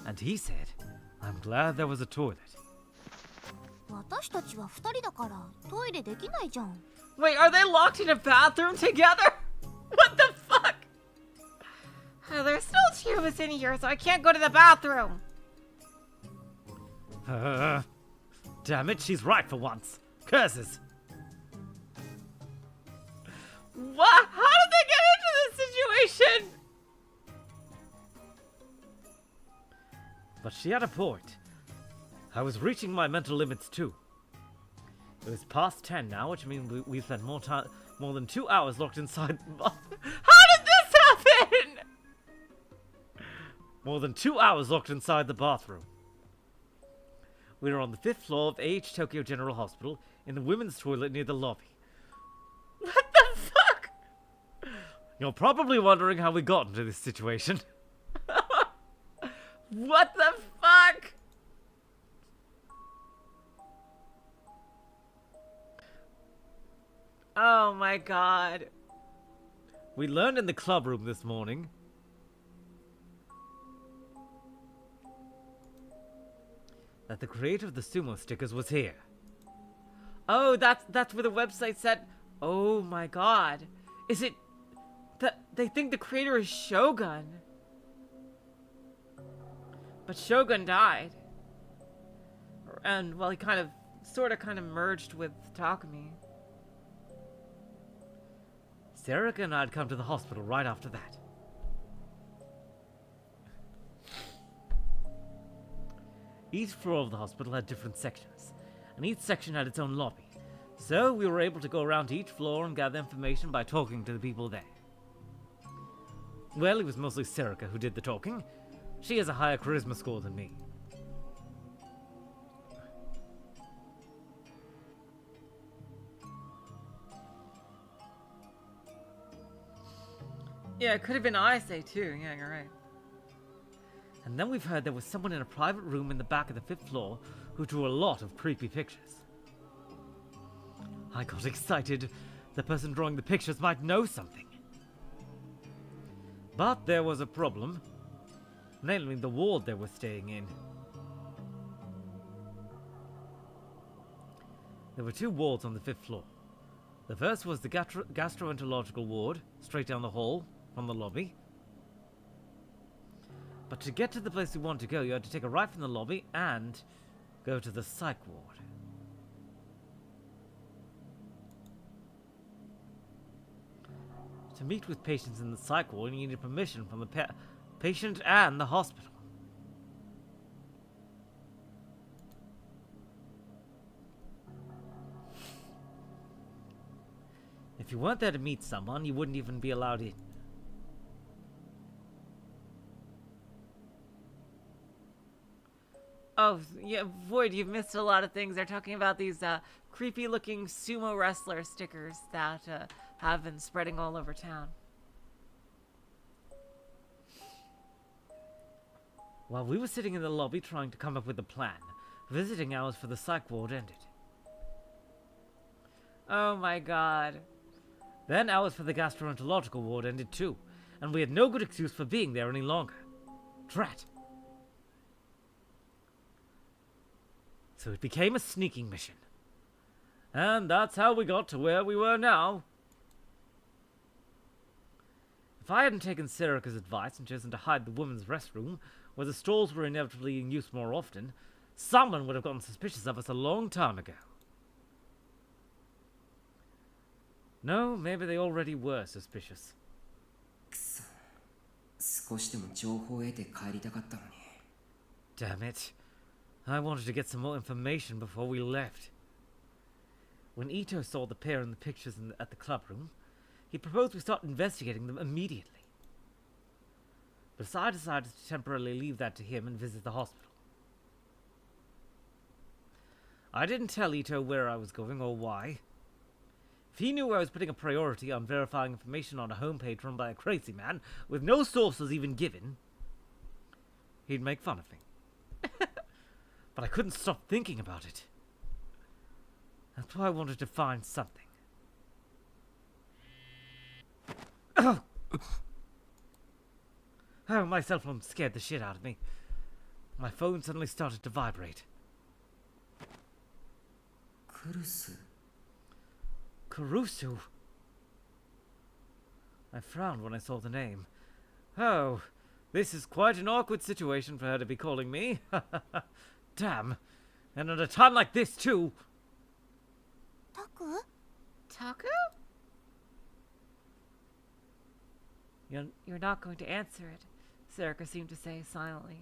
And he said, I'm glad there was a toilet. 私たちは2人だからトイレできないじゃん。 Wait, are they locked in a bathroom together? What the fuck? There's still 2 of us in here, so I can't go to the bathroom. Damn it, she's right for once. Curses. What? How did they get into this situation? But she had a point. I was reaching my mental limits too. It was past 10 now, which means we've spent more than 2 hours locked inside. How did this happen? More than 2 hours locked inside the bathroom. We were on the 5th floor of AH Tokyo General Hospital in the women's toilet near the lobby. What the fuck? You're probably wondering how we got into this situation. What the fuck? Oh my god. We learned in the club room this morning that the creator of the sumo stickers was here. Oh, that's where the website said. Oh my god. Is it that they think the creator is Shogun? But Shogun died. And well, he kind of merged with Takumi. Serica and I had come to the hospital right after that. Each floor of the hospital had different sections, and each section had its own lobby. So we were able to go around to each floor and gather information by talking to the people there. Well, it was mostly Serica who did the talking. She has a higher charisma score than me. Yeah, it could have been Aise too. Yeah, you're right. And then we've heard there was someone in a private room in the back of the 5th floor who drew a lot of creepy pictures. I got excited. The person drawing the pictures might know something. But there was a problem. Namely, the ward they were staying in. There were 2 wards on the 5th floor. The first was the gastroenterological ward, straight down the hall from the lobby. But to get to the place we wanted to go, you had to take a right from the lobby and go to the psych ward. To meet with patients in the psych ward, you needed permission from the patient and the hospital. If you weren't there to meet someone, you wouldn't even be allowed in. Oh, yeah, Void, you've missed a lot of things. They're talking about these creepy-looking sumo wrestler stickers that have been spreading all over town. While we were sitting in the lobby trying to come up with a plan, visiting hours for the psych ward ended. Oh my god. Then hours for the gastroenterological ward ended too, and we had no good excuse for being there any longer. Drat. So it became a sneaking mission. And that's how we got to where we were now. If I hadn't taken Serica's advice and chosen to hide the women's restroom, where the stalls were inevitably in use more often, someone would have gotten suspicious of us a long time ago. No, maybe they already were suspicious. くそ、少しでも情報を得て帰りたかったのに。 Damn it. I wanted to get some more information before we left. When Ito saw the pair in the pictures at the clubroom, he proposed we start investigating them immediately. But I decided to temporarily leave that to him and visit the hospital. I didn't tell Ito where I was going or why. If he knew I was putting a priority on verifying information on a homepage run by a crazy man, with no sources even given, he'd make fun of me. But I couldn't stop thinking about it. That's why I wanted to find something. Oh, my cell phone scared the shit out of me. My phone suddenly started to vibrate. クルス。 Kurusu? I frowned when I saw the name. Oh, this is quite an awkward situation for her to be calling me. Damn. And at a time like this, too. タク Taku? You're not going to answer it, Serica seemed to say silently.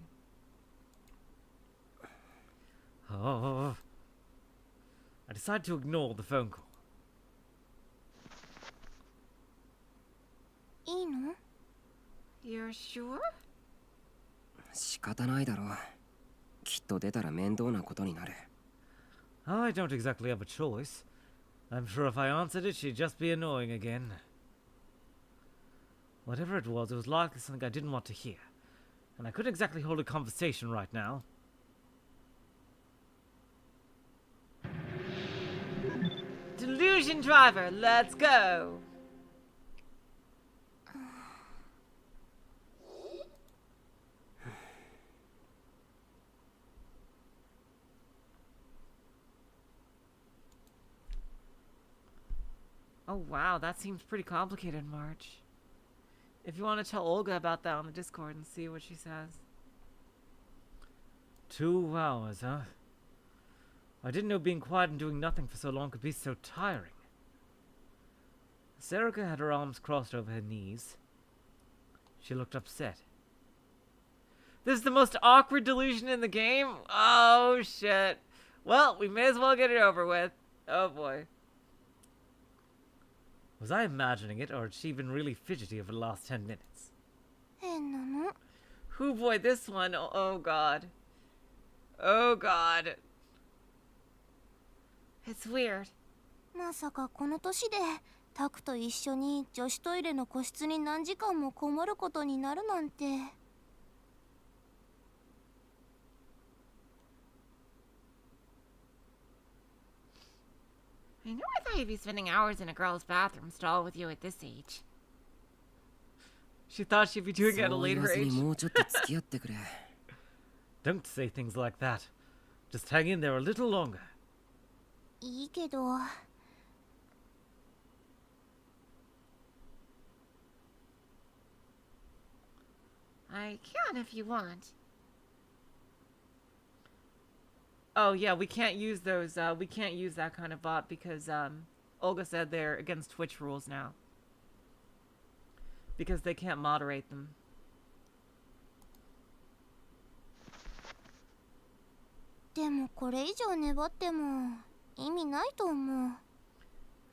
Oh. I decided to ignore the phone call. いいの You're sure? 仕方ないだろう。きっと出たら面倒なことになる。 I don't exactly have a choice. I'm sure if I answered it, she'd just be annoying again. Whatever it was likely something I didn't want to hear. And I couldn't exactly hold a conversation right now. Delusion driver, let's go! Oh wow, that seems pretty complicated, March. If you want to tell Olga about that on the Discord and see what she says. 2 hours, huh? I didn't know being quiet and doing nothing for so long could be so tiring. Serica had her arms crossed over her knees. She looked upset. This is the most awkward delusion in the game? Oh shit. Well, we may as well get it over with. Oh boy. Was I imagining it, or had she been really fidgety over the last 10 minutes? 変なの Who boy, this one. Oh god. Oh god. It's weird. まさかこの年でタクと一緒に女子トイレの個室に何時間もこもることになるなんて。 I never thought you'd be spending hours in a girl's bathroom stall with you at this age. She thought she'd be doing it at a そう言 later わずに age. もうちょっと付き合ってくれ。 Don't say things like that. Just hang in there a little longer. いいけど。 I can if you want. Oh yeah, we can't use those. We can't use that kind of bot because Olga said they're against Twitch rules now. Because they can't moderate them. でもこれ以上粘っても意味ないと思う。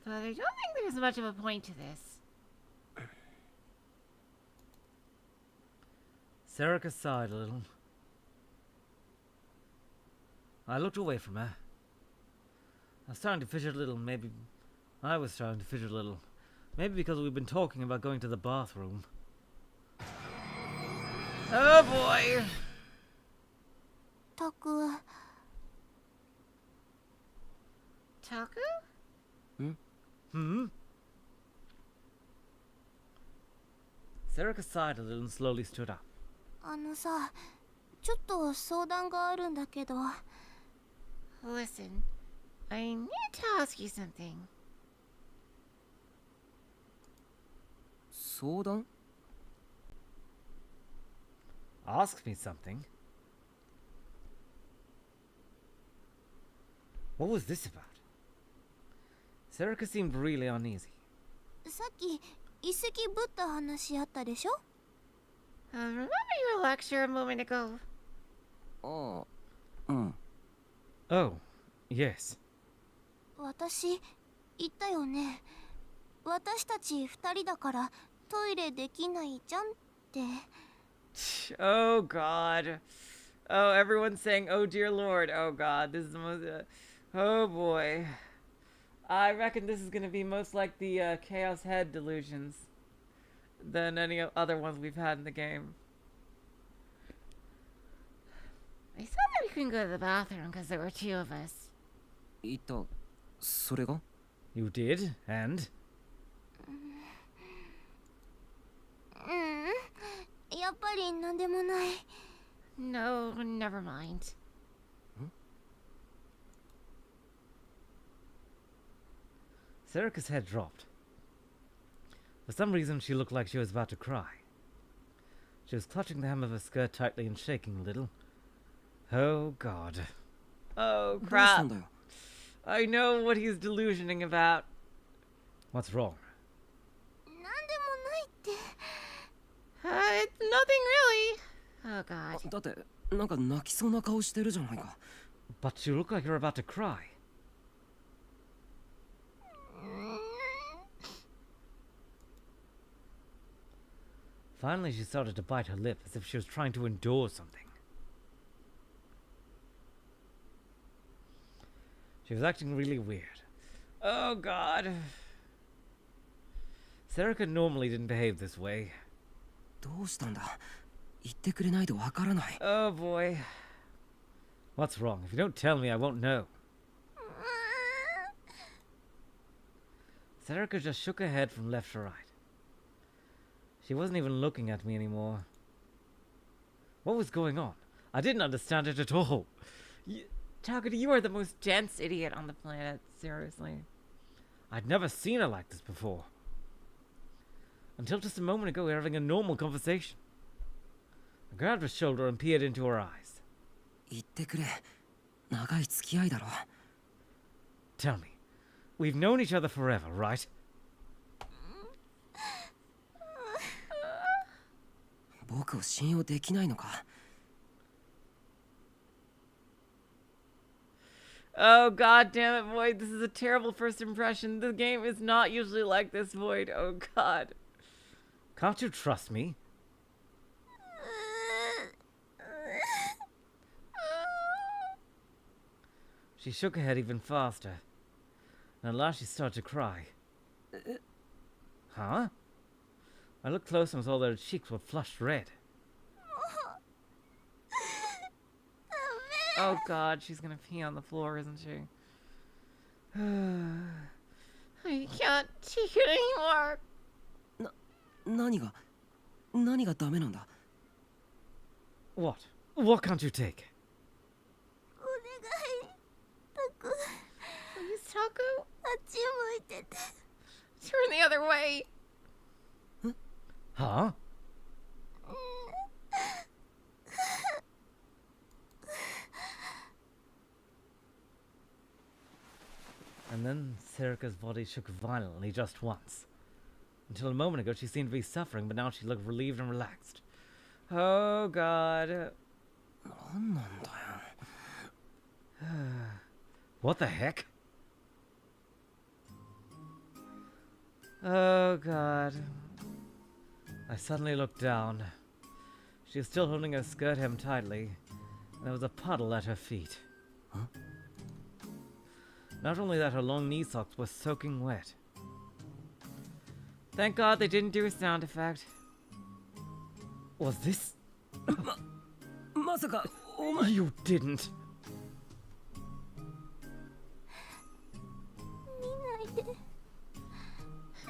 But I don't think there's much of a point to this. Serica sighed a little. I looked away from her. I was starting to fidget a little, maybe... I was starting to fidget a little. Maybe because we've been talking about going to the bathroom. Oh boy! タク、 Taku? Hmm? Serica sighed a little and slowly stood up. あのさ、ちょっと相談があるんだけど。 Listen, I need to ask you something. 相談？ Asked me something? What was this about? Serica seemed really uneasy. さっき遺跡ぶった話あったでしょ？ Remember your lecture a moment ago? ああ、うん。Oh, yes. 私言ったよね。私たち二人だからトイレできないじゃんって。Oh God. Oh, everyone's saying, "Oh dear Lord." Oh God, this is the most. Oh boy. I reckon this is gonna be most like the Chaos Head delusions than any other ones we've had in the game. I said that we couldn't go to the bathroom because there were two of us. 言った、それが？ You did, and? やっぱりなんでもない。No, never mind. Serica's head dropped. For some reason, she looked like she was about to cry. She was clutching the hem of her skirt tightly and shaking a little. Oh, God. Oh どうした crap. んだよ。 I know what he's delusioning about. What's wrong? なんでもないって。It's nothing really. Oh God. だってなんか泣きそうな顔してるじゃないか。 But you look like you're about to cry. Finally, she started to bite her lip as if she was trying to endure something. She was acting really weird. Oh God. Serica normally didn't behave this way. どうしたんだ。言ってくれないとわからない。 Oh boy. What's wrong? If you don't tell me, I won't know. Serica just shook her head from left to right. She wasn't even looking at me anymore. What was going on? I didn't understand it at all. Takuru, you are the most dense idiot on the planet. Seriously. I'd never seen her like this before. Until just a moment ago, we were having a normal conversation. I grabbed her shoulder and peered into her eyes. 言ってくれ。長い付き合いだろ。 Tell me, we've known each other forever, right? 僕を信用できないのか。 Oh God damn it, Void. This is a terrible first impression. The game is not usually like this, Void. Oh God. Can't you trust me? She shook her head even faster. And at last she started to cry. Huh? I looked close and saw that her cheeks were flushed red. Oh God, she's gonna pee on the floor, isn't she? I can't take it anymore. 何がダメなんだ。 What? What can't you take? お願い。タク、 Please, Taku. あっち向いてて。 Turn the other way. Huh? And then Serica's body shook violently just once. Until a moment ago she seemed to be suffering, but now she looked relieved and relaxed. Oh God. なんなんだよ。 What the heck? Oh God. I suddenly looked down. She was still holding her skirt hem tightly, and there was a puddle at her feet. Huh? Not only that, her long knee socks were soaking wet. Thank God they didn't do a sound effect. Was this? まさかお前。 You didn't. 見ないで。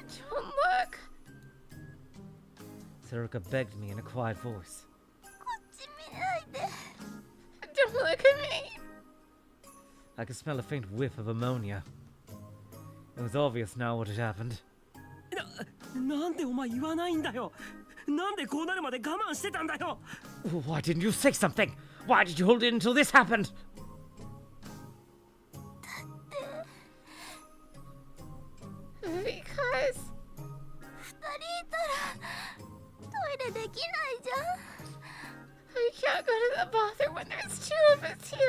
Don't look. Serica begged me in a quiet voice. こっち見ないで。 Don't look at me. I could smell a faint whiff of ammonia. It was obvious now what had happened. なんでお前言わないんだよ。なんでこうなるまで我慢してたんだよ。 Why didn't you say something? Why did you hold it until this happened? Because go to the bathroom when there's two of us here.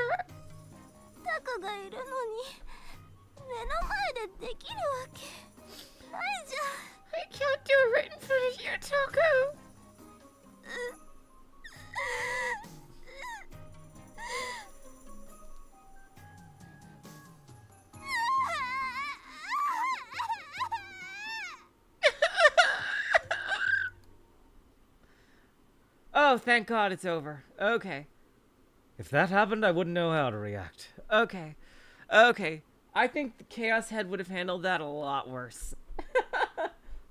タカがいるのに目の前でできるわけないじゃん。 I can't do it right in front of you, Takuru. Oh, thank God it's over. Okay. If that happened, I wouldn't know how to react. Okay. Okay. I think the Chaos Head would have handled that a lot worse.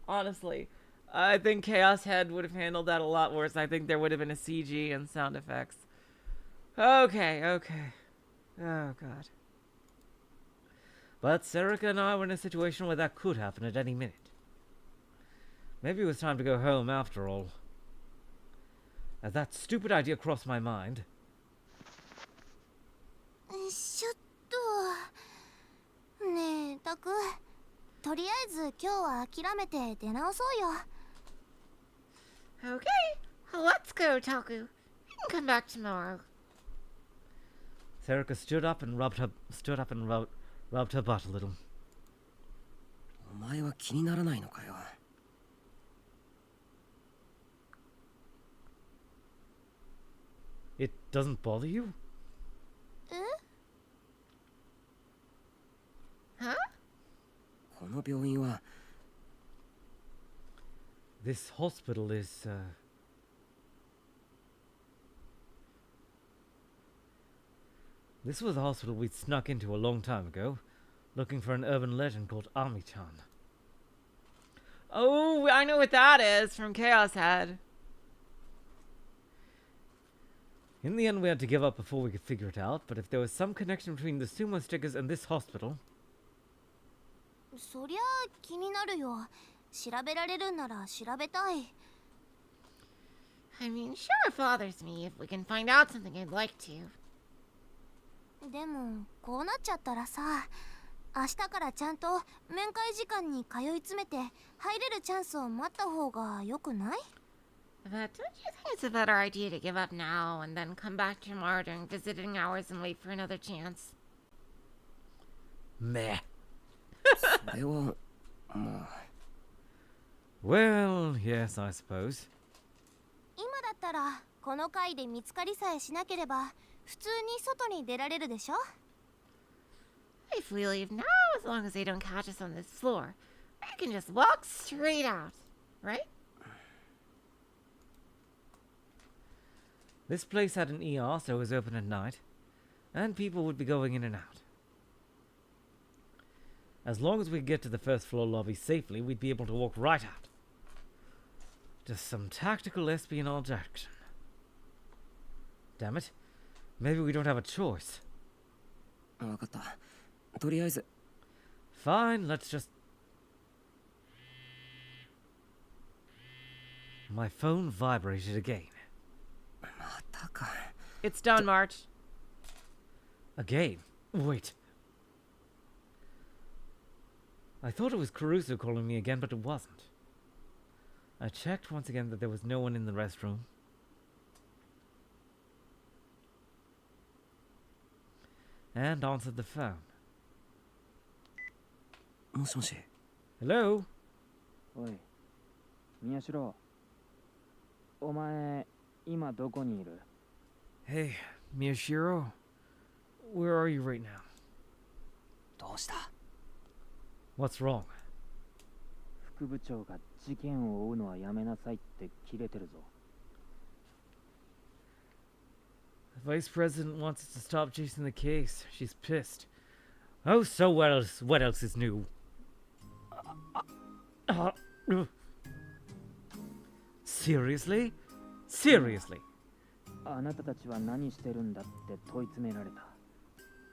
Honestly. I think Chaos Head would have handled that a lot worse. I think there would have been a CG and sound effects. Okay, okay. Oh, God. But Serica and I were in a situation where that could happen at any minute. Maybe it was time to go home after all. As that stupid idea crossed my mind. ちょっとねえタク、とりあえず今日は諦めて出直そうよ。 Okay, let's go, Taku. You can come back tomorrow. Serica stood up and rubbed her butt a little. お前は気にならないのかよ。 It doesn't bother you? え？ Huh? この病院は This hospital is, This was a hospital we snuck into a long time ago, looking for an urban legend called Ami-chan. Oh, I know what that is from Chaos Head. In the end, we had to give up before we could figure it out, but if there was some connection between the sumo stickers and this hospital... そりゃ気になるよ。調べられるなら調べたい。 I mean, sure it bothers me if we can find out something I'd like to. でもこうなっちゃったらさ、明日からちゃんと面会時間に通い詰めて入れるチャンスを待った方がよくない？ But don't you think it's a better idea to give up now and then come back tomorrow during visiting hours and wait for another chance? Meh. それはもう Well, yes, I suppose. 今だったらこの回で見つかりさえしなければ普通に外に出られるでしょ？ If we leave now, as long as they don't catch us on this floor, we can just walk straight out, right? This place had an ER, so it was open at night, and people would be going in and out. As long as we could get to the first floor lobby safely, we'd be able to walk right out. Just some tactical espionage action. Damn it. Maybe we don't have a choice. 分かった。とりあえず Fine, let's just... My phone vibrated again. またか。 It's done, March. Again? Wait. I thought it was Caruso calling me again, but it wasn't. I checked once again that there was no one in the restroom. And answered the phone. もしもし。 Hello? おい、宮代。お前、今どこにいる？ Hey, Miyashiro. Where are you right now? どうした？ What's wrong? 副部長が事件を追うのはやめなさいってキレてるぞ。 The Vice President wants us to stop chasing the case. She's pissed. Oh, so what else is new? Seriously? Seriously? あなたたちは何してるんだって問い詰められた。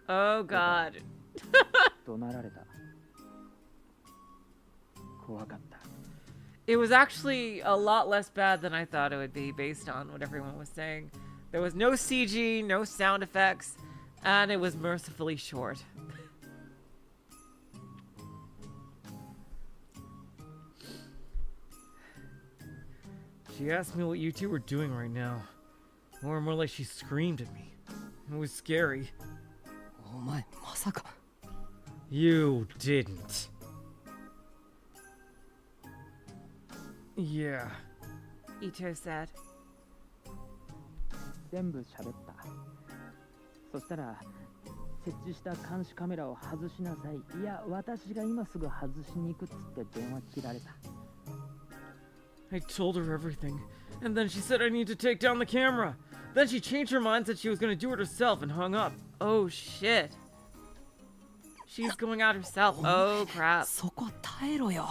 Oh, God. 怒鳴られた。怖かった。 It was actually a lot less bad than I thought it would be based on what everyone was saying. There was no CG, no sound effects, and it was mercifully short. She asked me what you two were doing right now. Or more like she screamed at me. It was scary. お前まさか You didn't. Yeah. Ito said. 全部喋った。そしたら設置した監視カメラを外しなさい。いや、私が今すぐ外しに行くっつって電話切られた。I told her everything, and then she said I need to take down the camera. Then she changed her mind, said she was going to do it herself, and hung up. Oh shit. She's going out herself. Oh crap. そこ耐えろよ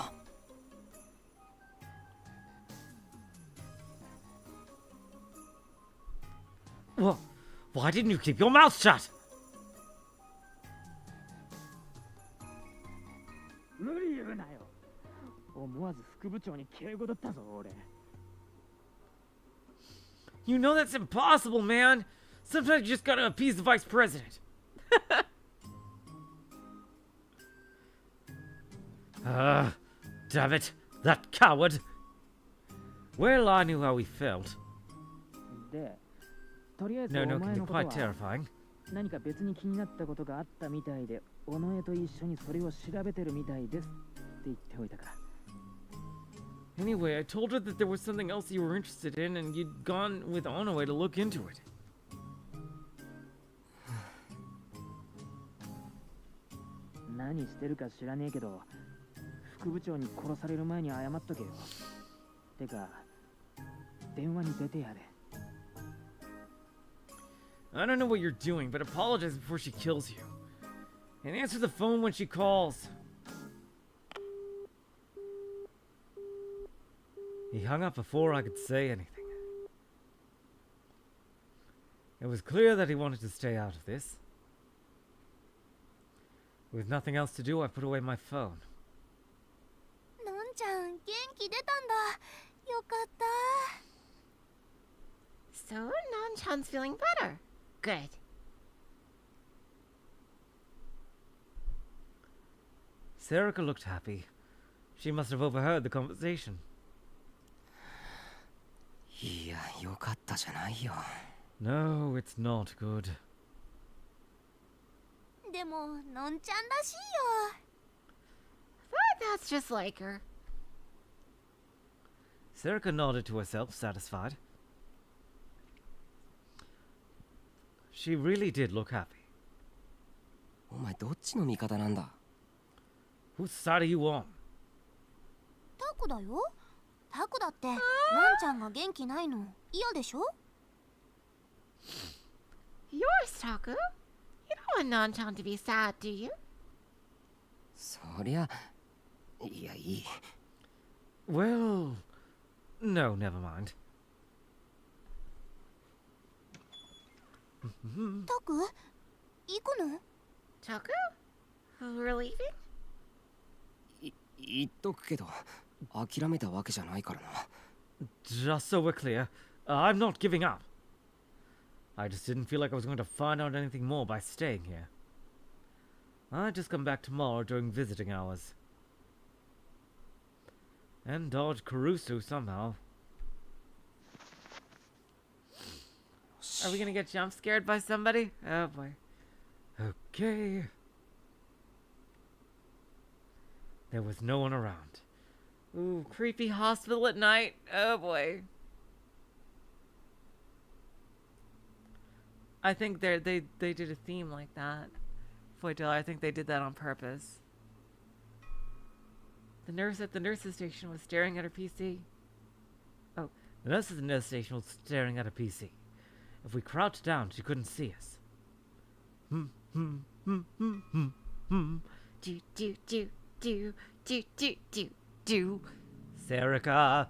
Well, why didn't you keep your mouth shut? 無理言うなよ。思わず副部長に敬語だったぞ、俺。You know that's impossible, man. Sometimes you just gotta appease the vice president. Damn it. That coward. Well, I knew how he felt. で、とりあえず No, お no, 前 can be のこと quite は terrifying. 何か別に気になったことがあったみたいで、尾上と一緒にそれを調べてるみたいですって言っておいたから。Anyway, I told her that there was something else you were interested in, and you'd gone with Onoe to look into it. 何してるか知らねえけど、副部長に殺される前に謝っとけよ。てか、電話に出てやれ。I don't know what you're doing, but apologize before she kills you. And answer the phone when she calls. He hung up before I could say anything. It was clear that he wanted to stay out of this. With nothing else to do, I put away my phone. のんちゃん、元気出たんだ。よかった。So, Non-chan's feeling better. Good. Serica looked happy. She must have overheard the conversation. いやよかったじゃないよ No, it's not good. でも、のんちゃんらしいよ。 But that's just like her. Serica nodded to herself, satisfied. She really did look happy. お前どっちの味方なんだ Whose side are you on? タクだよ。タクだって、のんちゃんが元気ないの嫌でしょ？ Yours, Taku. You don't want Non-chan to be sad, do you? そりゃいやいい Well, no, never mind. タク、行くの？ Taku? We're leaving? 言っとくけど諦めたわけじゃないからな Just so we're clear, I'm not giving up. I just didn't feel like I was going to find out anything more by staying here. I'd just come back tomorrow during visiting hours. And dodge Caruso somehow. Are we gonna get jump scared by somebody? Oh boy. Okay. There was no one around. Ooh, creepy hospital at night. Oh boy. I think they did a theme like that. Foytel, I think they did that on purpose. The nurse at the nurse's station was staring at her PC. Oh, The nurse at the nurse station was staring at a PC. If we crouched down, she couldn't see us. Do, do, do, do, do, do, do, do. Serica!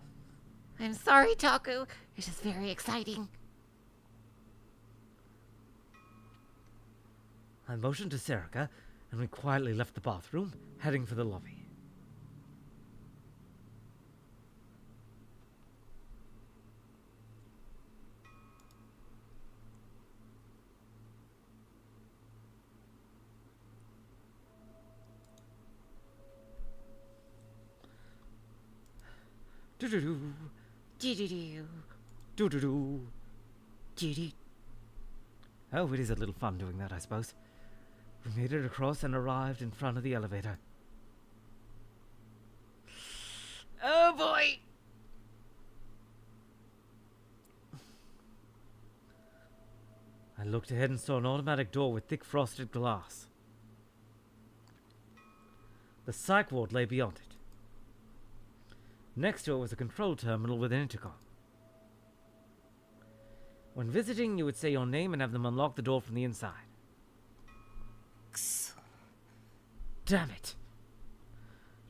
I'm sorry, Taku. It is very exciting. I motioned to Serica, and we quietly left the bathroom, heading for the lobby. Do-do-do. Do, do, do. Do-do-do. Oh, it is a little fun doing that, I suppose. We made it across and arrived in front of the elevator. Oh boy! I looked ahead and saw an automatic door with thick frosted glass. The psych ward lay beyond it. Next to it was a control terminal with an intercom. When visiting, you would say your name and have them unlock the door from the inside. Damn it!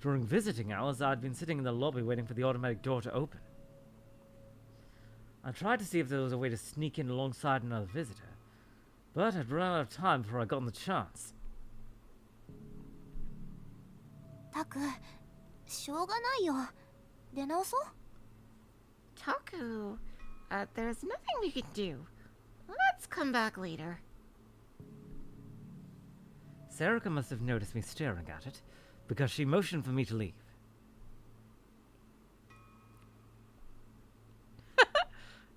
During visiting hours, I'd been sitting in the lobby waiting for the automatic door to open. I tried to see if there was a way to sneak in alongside another visitor, but I'd run out of time before I got the chance. タク、しょうがないよ。出直そう。 Taku, there's nothing we could do. Let's come back later. Serica must have noticed me staring at it, because she motioned for me to leave.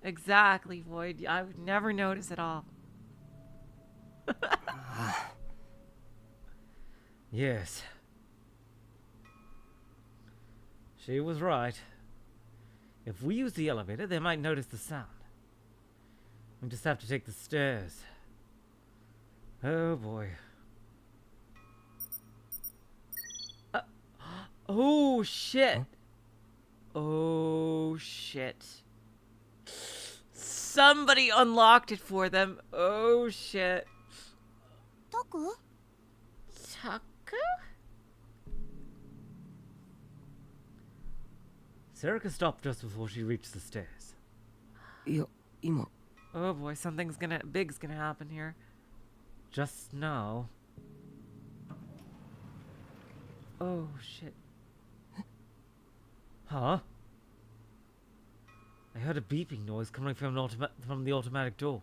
Exactly, Void. I would never notice at all. Yes. She was right. If we use the elevator, they might notice the sound. We just have to take the stairs. Oh boy. Oh shit! Oh shit. Somebody unlocked it for them. Oh shit. タク？ Taku? Serica stopped just before she reached the stairs. いや、今。 Oh boy, big's gonna happen here. Just now. Oh shit. Huh? I heard a beeping noise coming from the automatic door.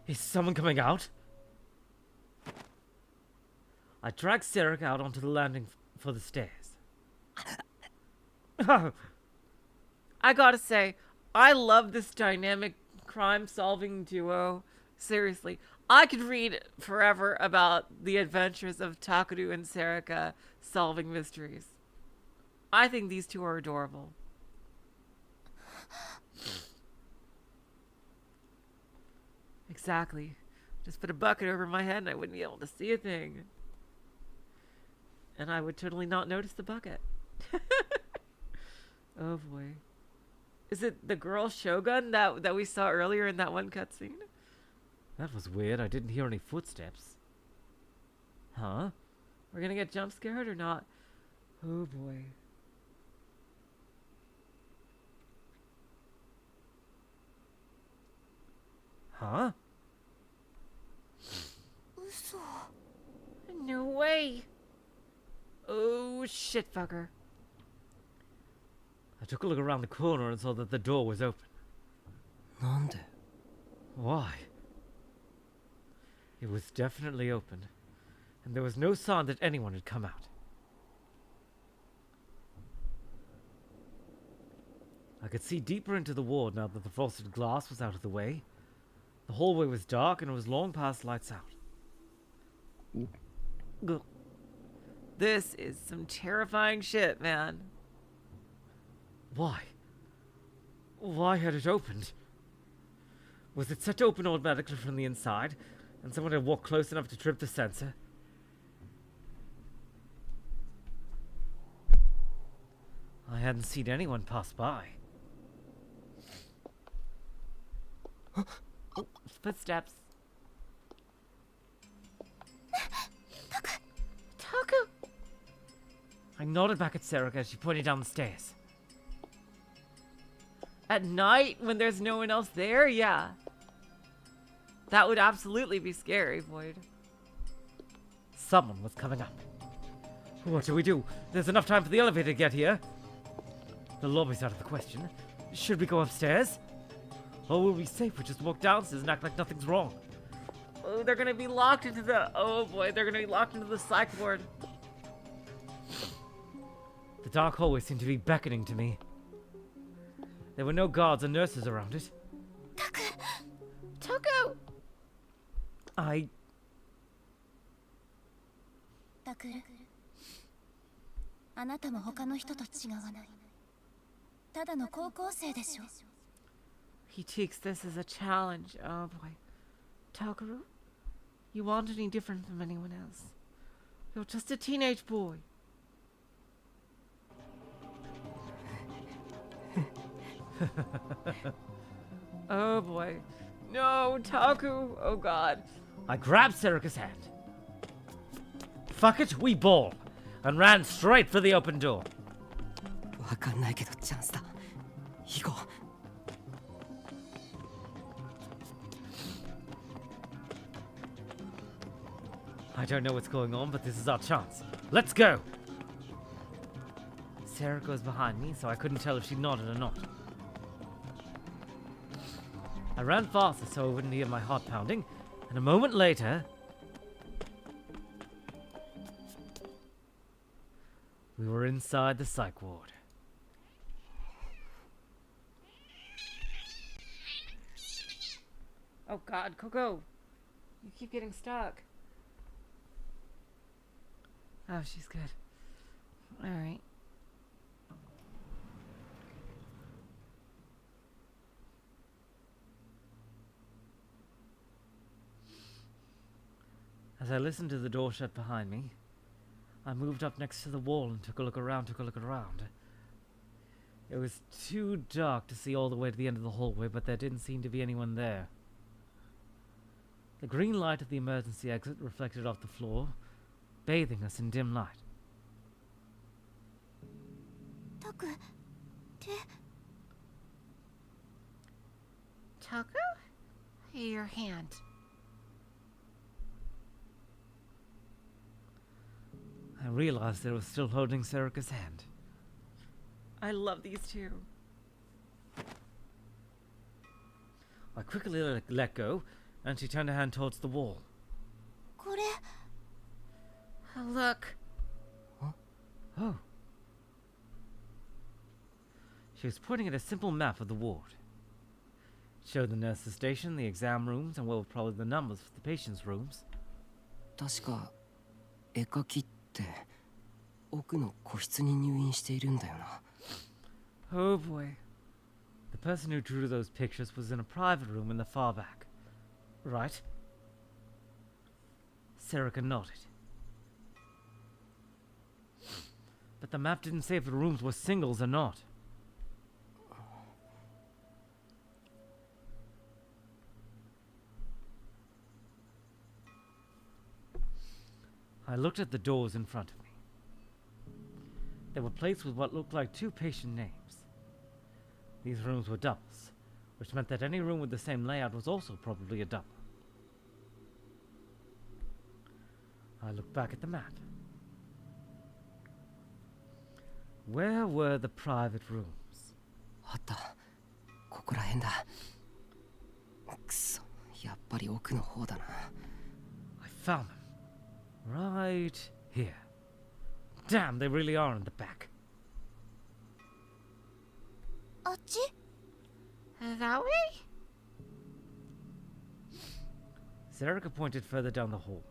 Is someone coming out? I dragged Serica out onto the landing for the stairs. I gotta say, I love this dynamic crime-solving duo. Seriously. I could read forever about the adventures of Takuru and Serica solving mysteries. I think these two are adorable. Exactly. Just put a bucket over my head and I wouldn't be able to see a thing. And I would totally not notice the bucket. Oh boy. Is it the girl Shogun that we saw earlier in that one cutscene? That was weird. I didn't hear any footsteps. Huh? We're gonna get jump scared or not? Oh boy. Huh? 嘘。 No way. Oh shit, fucker. I took a look around the corner and saw that the door was open. なんで？ Why? It was definitely open, and there was no sign that anyone had come out. I could see deeper into the ward now that the frosted glass was out of the way. The hallway was dark and it was long past lights out. Ugh. This is some terrifying shit, man. Why? Why had it opened? Was it set to open automatically from the inside, and someone had walked close enough to trip the sensor? I hadn't seen anyone pass by. Footsteps. Taku! I nodded back at Serica as she pointed down the stairs. At night, when there's no one else there, yeah. That would absolutely be scary, Void. Someone was coming up. What do we do? There's enough time for the elevator to get here. The lobby's out of the question. Should we go upstairs? Or will we be safe if we just walk downstairs and act like nothing's wrong? Oh, they're gonna be locked into the... Oh boy, they're gonna be locked into the psych ward. The dark hallway seemed to be beckoning to me. There were no guards or nurses around it. Taku! I... タクル、あなたも他の人と違わない。ただの高校生でしょ。 He takes this as a challenge. Oh boy. Takuru, you aren't any different from anyone else. You're just a teenage boy. Oh boy. No, Taku. Oh god. I grabbed Serica's hand. Fuck it, we ball. And ran straight for the open door. わかんないけどチャンスだ。行こう。I don't know what's going on, but this is our chance. Let's go! Serica was behind me, so I couldn't tell if she nodded or not. I ran faster so I wouldn't hear my heart pounding, and a moment later... we were inside the psych ward. Oh god, Coco. You keep getting stuck. Oh, she's good. Alright. As I listened to the door shut behind me, I moved up next to the wall and took a look around. It was too dark to see all the way to the end of the hallway, but there didn't seem to be anyone there. The green light of the emergency exit reflected off the floor, bathing us in dim light. タク、手。 Taku? Your hand. I realized that I was still holding Serica's hand. I love these two. I quickly let go, and she turned her hand towards the wall. これ。 Look. Oh. She was pointing at a simple map of the ward. It showed the nurse's station, the exam rooms, and what were probably the numbers for the patients' rooms. 確か絵描きって奥の個室に入院しているんだよな。 Oh boy. The person who drew those pictures was in a private room in the far back. Right? Serica nodded. But the map didn't say if the rooms were singles or not. I looked at the doors in front of me. They were placed with what looked like two patient names. These rooms were doubles, which meant that any room with the same layout was also probably a double. I looked back at the map. Where were the private rooms? あった。ここら辺だ。くそ、やっぱり奥の方だな。 I found them. Right here. Damn, they really are in the back. あっち？ That way? Serica pointed further down the hall.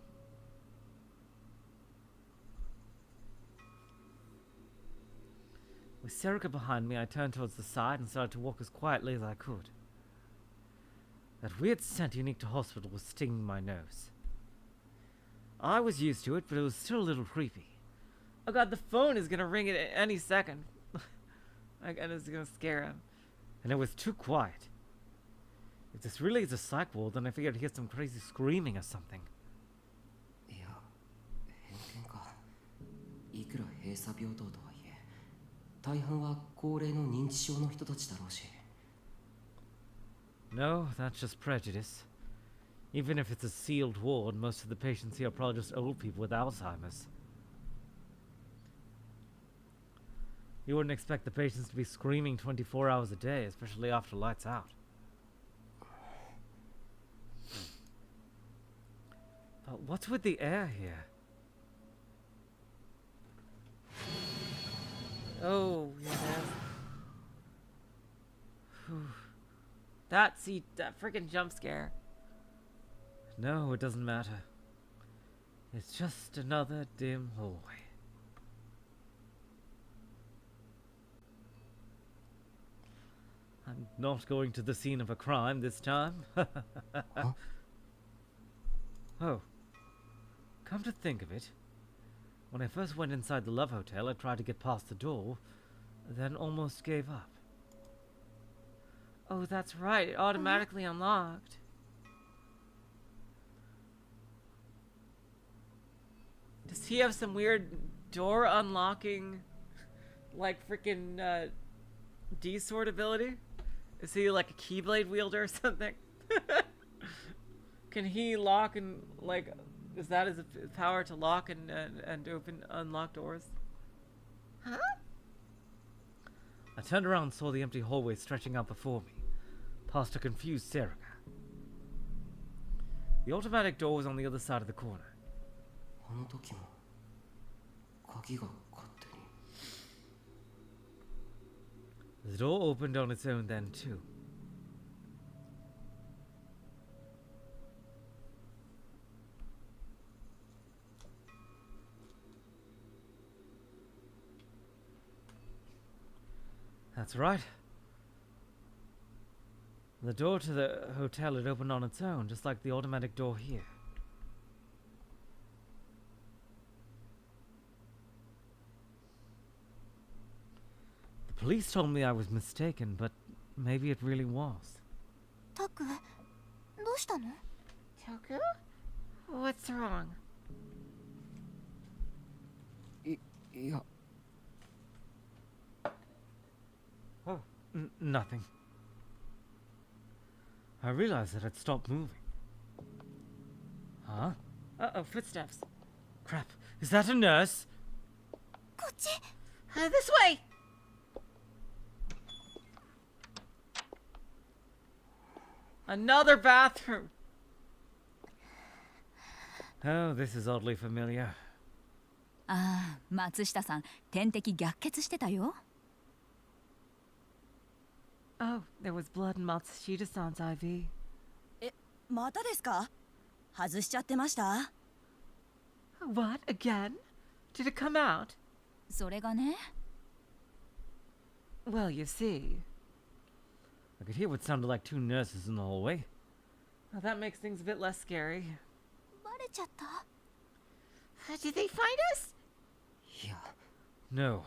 With Serica behind me, I turned towards the side and started to walk as quietly as I could. That weird scent unique to hospital was stinging my nose. I was used to it, but it was still a little creepy. Oh god, the phone is gonna ring at any second. And it's gonna scare him. And it was too quiet. If this really is a psych ward, then I figured I'd hear some crazy screaming or something. いや、偏見か。いくら閉鎖病棟とはいえ、大半は高齢の認知症の人たちだろうし。No, that's just prejudice. Even if it's a sealed ward, most of the patients here are probably just old people with Alzheimer's. You wouldn't expect the patients to be screaming 24 hours a day, especially after lights out. But what's with the air here? Oh, yes. That freaking jump scare. No, it doesn't matter. It's just another dim hallway. I'm not going to the scene of a crime this time. Huh? Oh. Come to think of it, when I first went inside the Love Hotel, I tried to get past the door, then almost gave up. Oh, that's right. It automatically unlocked. Does he have some weird door unlocking, like freaking D-sword ability? Is he like a Keyblade wielder or something? Can he lock and like? Is that his power to lock and unlock doors? Huh? I turned around and saw the empty hallway stretching out before me, past a confused Serika. The automatic door was on the other side of the corner. あの時も鍵が勝手に The door opened on its own then too. That's right. The door to the hotel had opened on its own, just like the automatic door here. The police told me I was mistaken, but maybe it really was. タク、どうしたの？ Toku? What's wrong? いや Oh, nothing. I realized that I'd stopped moving. Huh? Uh-oh, footsteps. Crap. Is that a nurse? こっち。 This way! Another bathroom. Oh, this is oddly familiar. ああ、松下さん、点滴逆血してたよ。Oh, there was blood in Matsushita-san's IV. またですか？外しちゃってました？ What? Again? Did it come out? それがね。Well, you see. I could hear what sounded like two nurses in the hallway. Well, that makes things a bit less scary. バレちゃった？ Did they find us? いや No.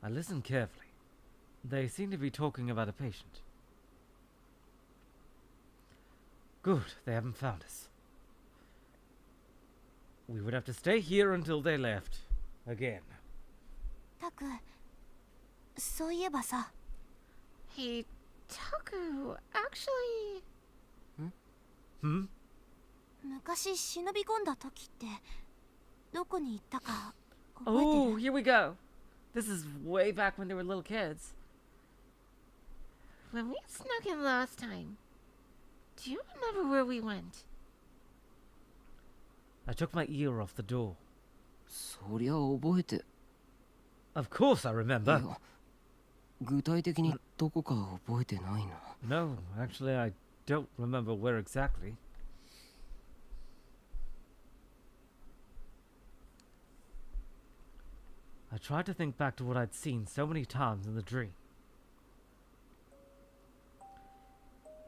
I listened carefully. They seem to be talking about a patient. Good, they haven't found us. We would have to stay here until they left. Again. タク、そういえばさ。 Hey, Toku, actually... Hmm? 昔忍び込んだ時ってどこに行ったか覚えて Oh, る？ here we go. This is way back when they were little kids. When we snuck in last time, do you remember where we went? I took my ear off the door. そりゃ覚えて Of course I い remember. や具体的にどこか覚えてないな No, actually I don't remember where exactly. I tried to think back to what I'd seen so many times in the dream.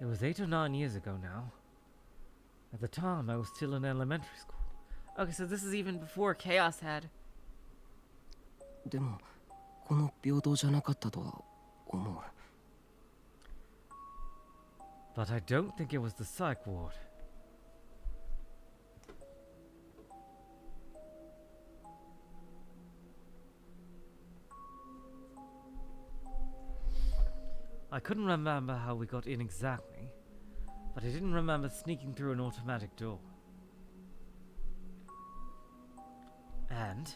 It was 8 or 9 years ago now. At the time, I was still in elementary school. Okay, so this is even before Chaos had. でもこの平等じゃなかったとは思う But I don't think it was the psych ward. I couldn't remember how we got in exactly, but I didn't remember sneaking through an automatic door. And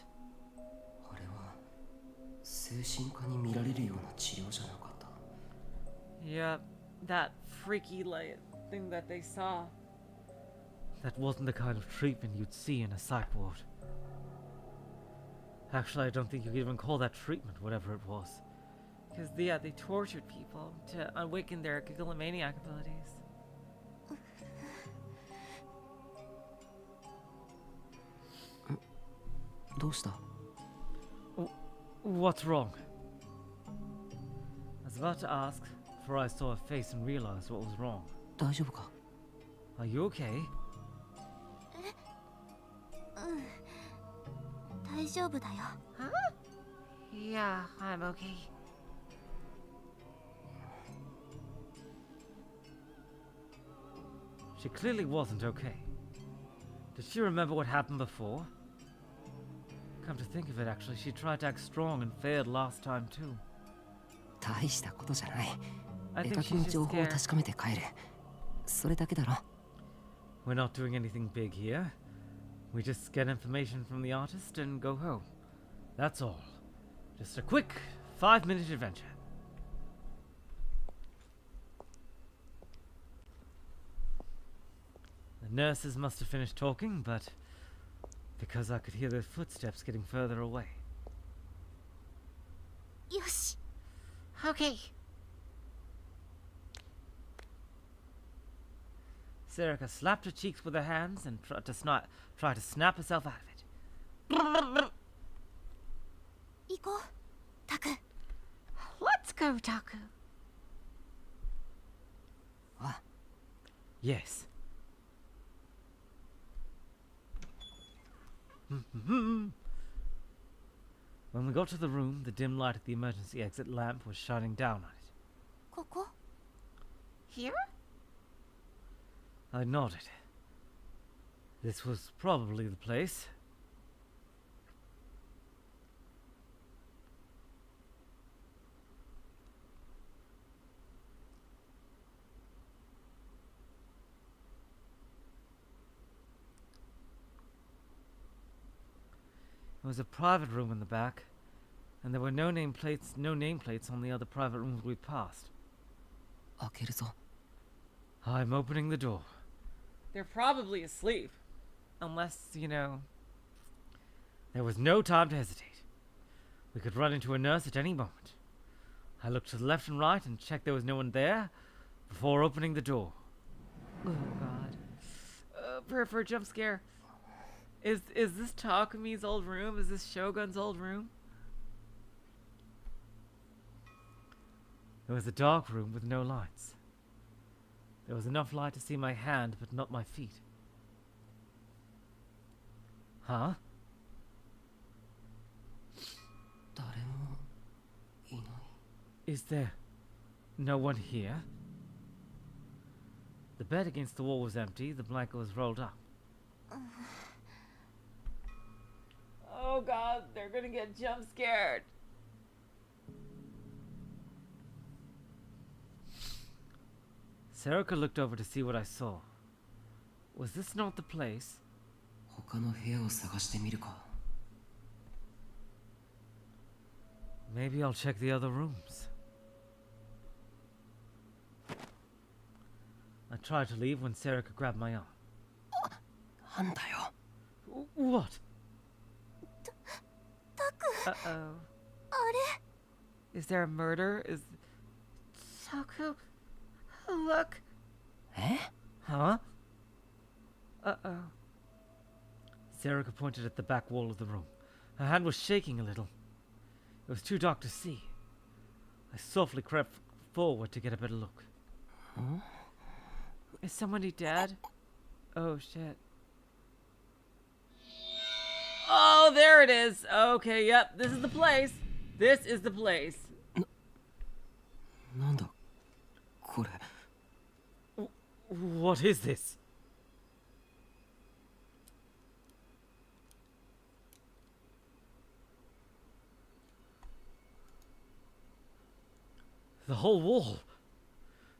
あれは精神科に見られるような治療じゃなかった Yep, that freaky light thing that they saw. that wasn't the kind of treatment you'd see in a psych ward. Actually, I don't think you could even call that treatment, whatever it was. Because, yeah, they tortured people to awaken their gigglomaniac abilities. What's wrong? I was about to ask before I saw a face and realized what was wrong. Are you okay? 大丈夫だよ。 Huh? Yeah, I'm okay. She clearly wasn't okay. Did she remember what happened before? Come to think of it, actually, she tried to act strong and failed last time too. 大したことじゃない。 I 明 think 確 she's に just 情報を scared. 確かめて帰る。それだけだろ。 We're not doing anything big here. We just get information from the artist and go home. That's all. Just a quick 5-minute adventure. The nurses must have finished talking, but because I could hear their footsteps getting further away. よし。 Okay. Serica slapped her cheeks with her hands and tried to snap herself out of it. 行こう。タク。 Let's go, Taku. Yes. When we got to the room, the dim light of the emergency exit lamp was shining down on it. ここ。 Here? I nodded. This was probably the place. There was a private room in the back, and there were no nameplates on the other private rooms we passed. 開けるぞ。 I'm opening the door. They're probably asleep. Unless, you know... There was no time to hesitate. We could run into a nurse at any moment. I looked to the left and right and checked there was no one there before opening the door. Oh, God. Prayer for a jump scare. Is this Takumi's old room? Is this Shogun's old room? It was a dark room with no lights. There was enough light to see my hand, but not my feet. Huh? 誰もいない。 Is there no one here? The bed against the wall was empty, the blanket was rolled up. Oh God, they're gonna get jump scared. Serica looked over to see what I saw. Was this not the place? 他の部屋を探してみるか。 Maybe I'll check the other rooms. I tried to leave when Serica grabbed my arm. なんだよ。 What? タク。 Uh-oh. あれ。 Is there a murder? Is... Taku, look. え？ Huh? Uh-oh. Serica pointed at the back wall of the room. Her hand was shaking a little. It was too dark to see. I softly crept forward to get a better look. Huh? Is somebody dead? Oh, shit. Oh, there it is! Okay, yep, this is the place. This is the place. なんだこれ。 What is this? The whole wall.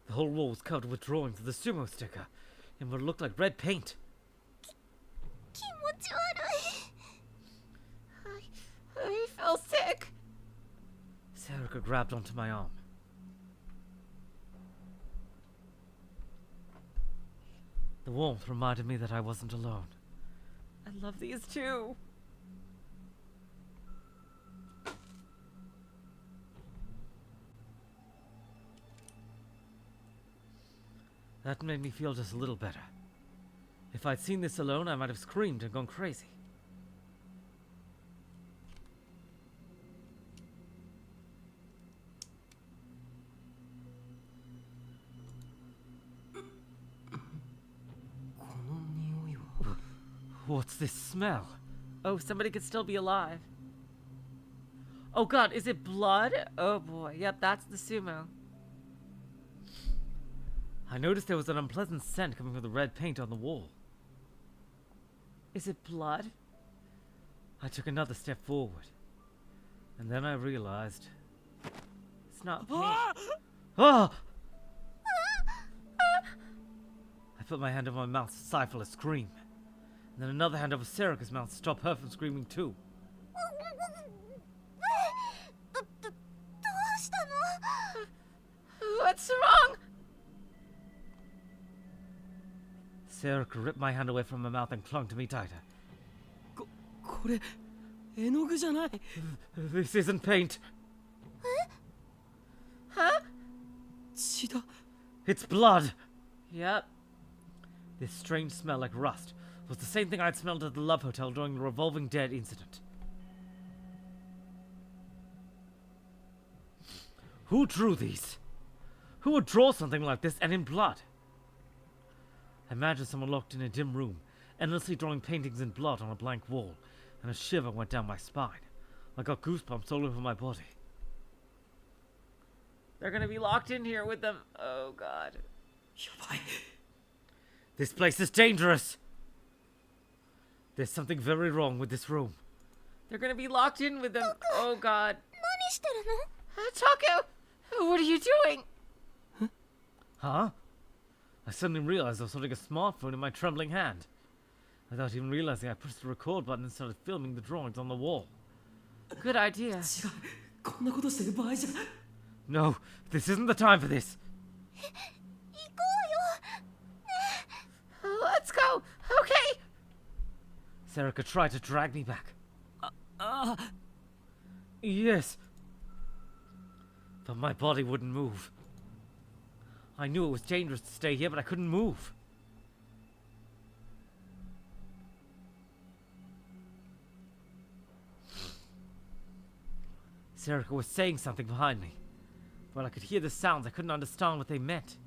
The whole wall was covered with drawings of the sumo sticker in what looked like red paint. 気持ち悪い。 I feel sick. Serica grabbed onto my arm. The warmth reminded me that I wasn't alone. I love these too. That made me feel just a little better. If I'd seen this alone, I might have screamed and gone crazy. What's this smell? Oh, somebody could still be alive. Oh god, is it blood? Oh boy, yep, that's the sumo. I noticed there was an unpleasant scent coming from the red paint on the wall. Is it blood? I took another step forward. And then I realized... It's not paint. Ah! I put my hand over my mouth to stifle a scream. And then another hand over Serica's mouth to stop her from screaming too. What's wrong? Serica ripped my hand away from my mouth and clung to me tighter. これ絵の具じゃない。 This isn't paint. Huh? 血だ。 It's blood. Yep. This strange smell like rust was the same thing I'd smelled at the Love Hotel during the Revolving Dead incident. Who drew these? Who would draw something like this and in blood? I imagined someone locked in a dim room, endlessly drawing paintings in blood on a blank wall, and a shiver went down my spine. I got goosebumps all over my body. They're gonna be locked in here with them. Oh god. やばい。 This place is dangerous! There's something very wrong with this room. They're gonna be locked in with them. Oh god. 何してるの？ Taku! What are you doing? Huh? I suddenly realized I was holding a smartphone in my trembling hand. Without even realizing, I pushed the record button and started filming the drawings on the wall. Good idea. 違う。こんなことしてる場合じゃ。 No, this isn't the time for this. Let's go. Okay. Serica tried to drag me back. Yes. But my body wouldn't move. I knew it was dangerous to stay here, but I couldn't move. Serica was saying something behind me, but I could hear the sounds. I couldn't understand what they meant.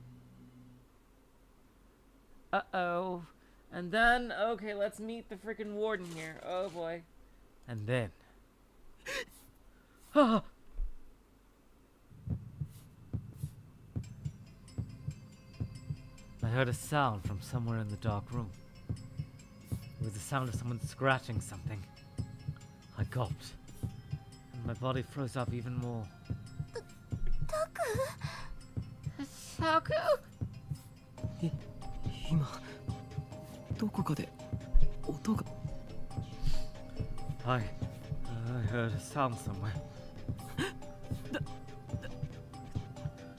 Uh-oh. And then, okay, let's meet the freaking warden here. Oh boy. And then... Ah! I heard a sound from somewhere in the dark room. It was the sound of someone scratching something. I gulped, and my body froze up even more. Taku? 今どこかで音が。 I heard a sound somewhere.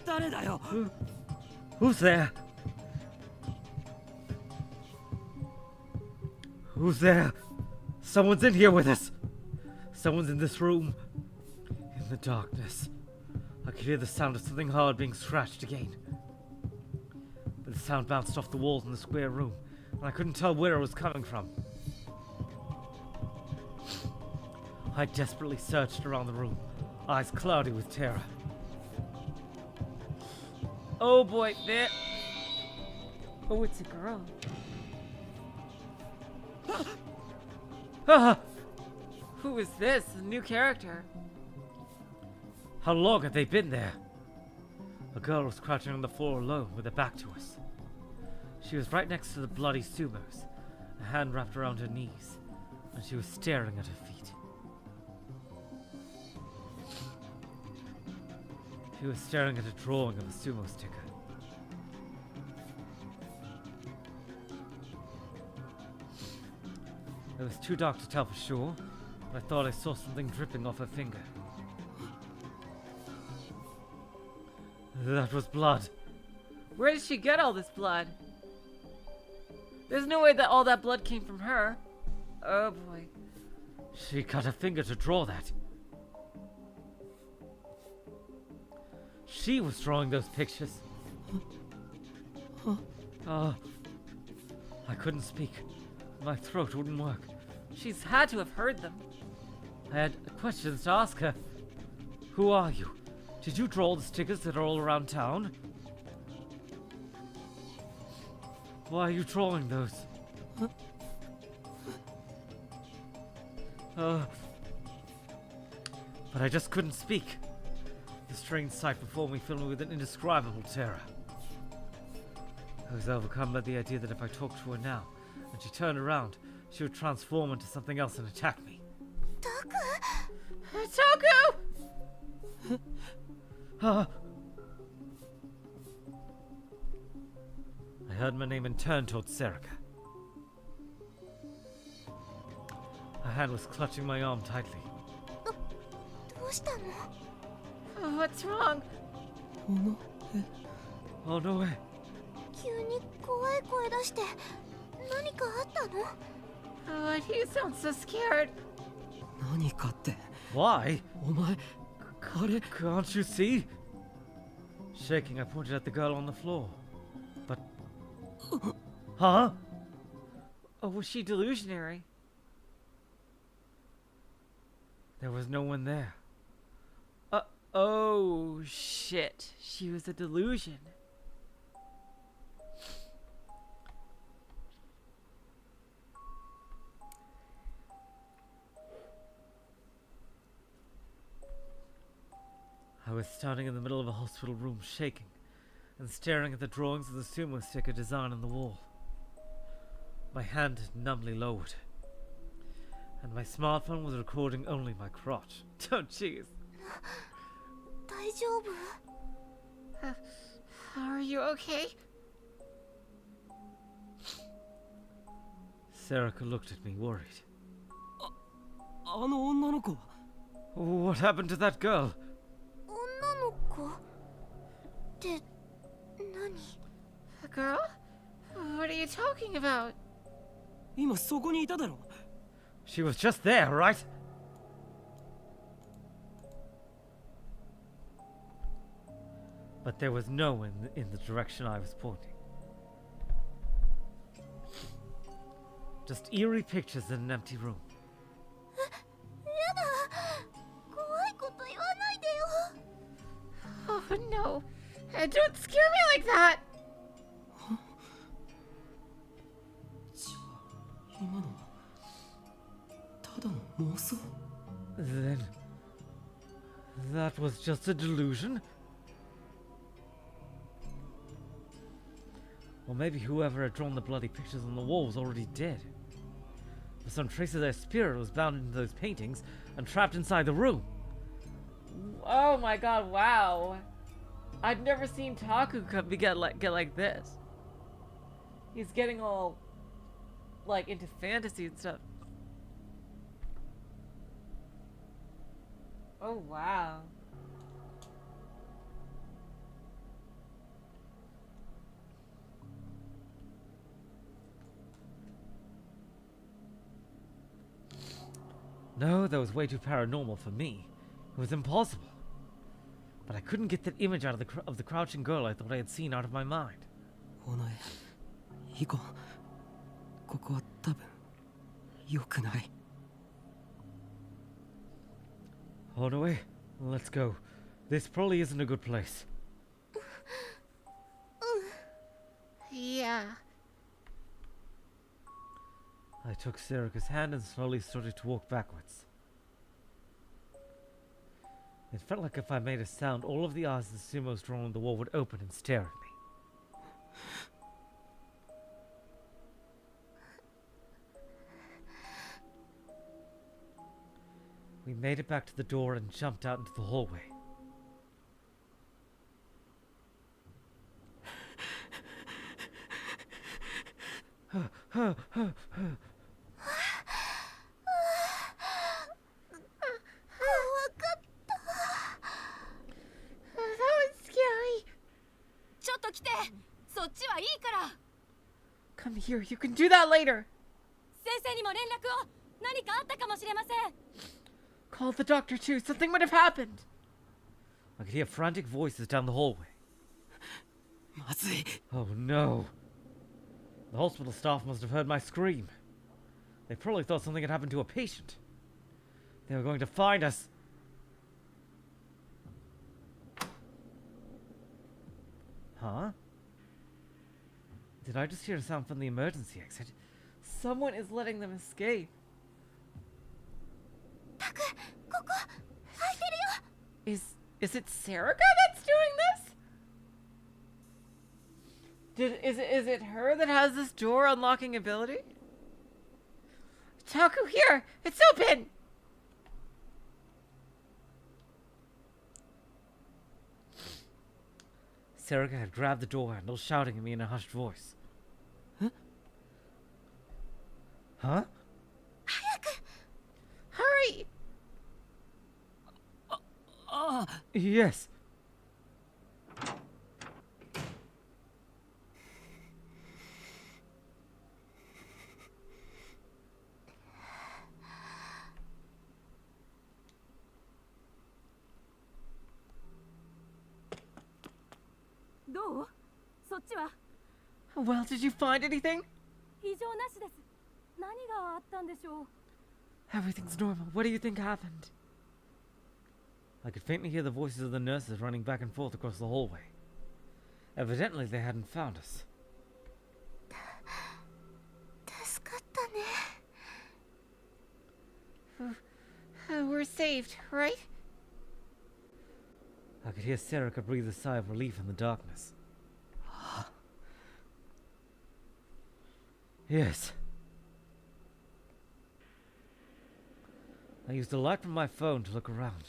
誰だよ。 Who's there? Who's there? Someone's in here with us. Someone's in this room. In the darkness, I could hear the sound of something hard being scratched again. But the sound bounced off the walls in the square room, and I couldn't tell where it was coming from. I desperately searched around the room, eyes cloudy with terror. Oh boy, there. Oh, it's a girl. Ah! Who is this? A new character. How long had they been there? A girl was crouching on the floor alone with her back to us. She was right next to the bloody sumos, a hand wrapped around her knees, and she was staring at her feet. She was staring at a drawing of a sumo sticker. It was too dark to tell for sure, but I thought I saw something dripping off her finger. That was blood. Where did she get all this blood? There's no way that all that blood came from her. Oh boy. She cut her finger to draw that. She was drawing those pictures. I couldn't speak. My throat wouldn't work. She's had to have heard them. I had questions to ask her. Who are you? Did you draw the stickers that are all around town? Why are you drawing those? But I just couldn't speak. The strange sight before me filled me with an indescribable terror. I was overcome by the idea that if I talked to her now, and she turned around, she would transform into something else and attack me. Taku! I heard my name and turned towards Serica. Her hand was clutching my arm tightly. どうしたの？ What's wrong? Oh no way. 急に怖い声出して何かあったの？ Why do you sound so scared? 何かって Why? お前あれ Can't you see? Shaking, I pointed at the girl on the floor. But... Huh? Oh, was she delusionary? There was no one there. Oh, shit. She was a delusion. I was standing in the middle of a hospital room, shaking, and staring at the drawings of the sumo sticker design on the wall. My hand had numbly lowered, and my smartphone was recording only my crotch. Oh, jeez. 大丈夫？ Are you okay? Serica looked at me, worried. あの女の子は What happened to that girl? 女の子って何？ A girl? What are you talking about? 今そこにいただろ She was just there, right? But there was no one in the direction I was pointing. Just eerie pictures in an empty room. やだ、怖いこと言わないでよ。 Oh no. Don't scare me like that! 今のはただの妄想 Then... that was just a delusion? Or maybe whoever had drawn the bloody pictures on the wall was already dead. For some trace of their spirit was bound into those paintings and trapped inside the room. Oh my god, wow. I've never seen Taku get like this. He's getting all like into fantasy and stuff. Oh wow. No, that was way too paranormal for me. It was impossible. But I couldn't get that image out of the crouching girl I thought I had seen out of my mind. お前行こうここは多分良くない Onoe, let's go. This probably isn't a good place. Yeah. I took Serica's hand and slowly started to walk backwards. It felt like if I made a sound, all of the eyes the sumos drawn on the wall would open and stare at me. We made it back to the door and jumped out into the hallway. That was scary. ちょっと来て、そっちはいいから。 Come here, you can do that later. 先生にも連絡を。何かあったかもしれません。 Call the doctor too, something might have happened. I could hear frantic voices down the hallway. まずい Oh no. The hospital staff must have heard my scream. They probably thought something had happened to a patient. They were going to find us. Huh? Did I just hear a sound from the emergency exit? Someone is letting them escape. Is it Serica that's doing this? Is it her that has this door unlocking ability? Taku, here! It's open! Serica had grabbed the door handle, shouting at me in a hushed voice. Huh? Hurry! Yes. Well, did you find anything? Everything's normal. What do you think happened? I could faintly hear the voices of the nurses running back and forth across the hallway. Evidently, they hadn't found us. We're saved, right? I could hear Serica breathe a sigh of relief in the darkness. Yes. I used the light from my phone to look around.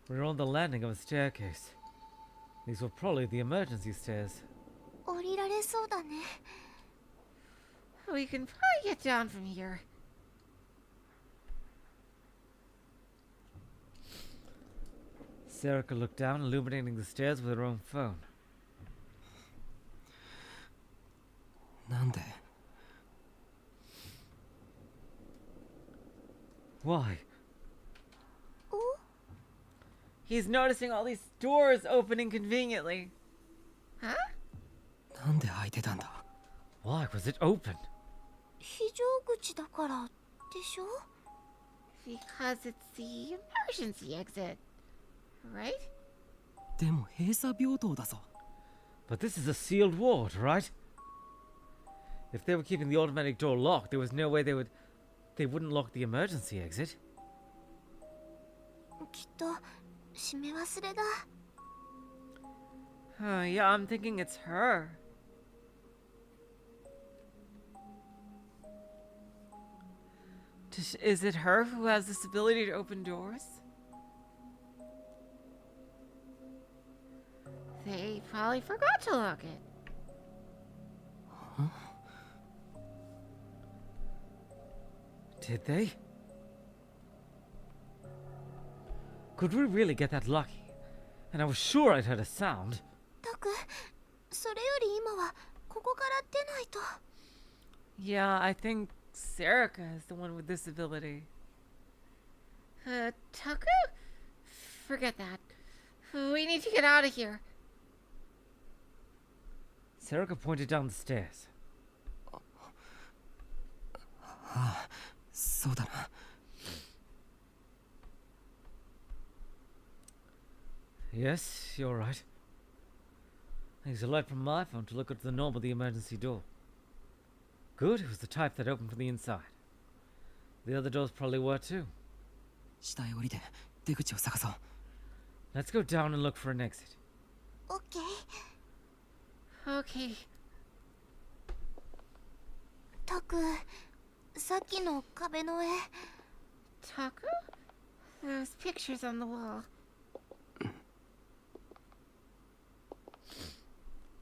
We were on the landing of a staircase. These were probably the emergency stairs. We can probably get down from here. Serica looked down, illuminating the stairs with her own phone. Why? He's noticing all these doors opening conveniently. Huh? Why was it open? Because it's the emergency exit, right? But this is a sealed ward, right? If they were keeping the automatic door locked, there was no way they wouldn't lock the emergency exit. Yeah, I'm thinking it's her. Is it her who has this ability to open doors? They probably forgot to lock it. Did they? Could we really get that lucky? And I was sure I'd heard a sound. Yeah, I think Serica is the one with this ability. Taku? Forget that. We need to get out of here. Serica pointed down the stairs. Yes, you're right. I used a light from my phone to look at the knob of the emergency door. Good, it was the type that opened from the inside. The other doors probably were too. Let's go down and look for an exit. Okay. Taku? Those pictures on the wall.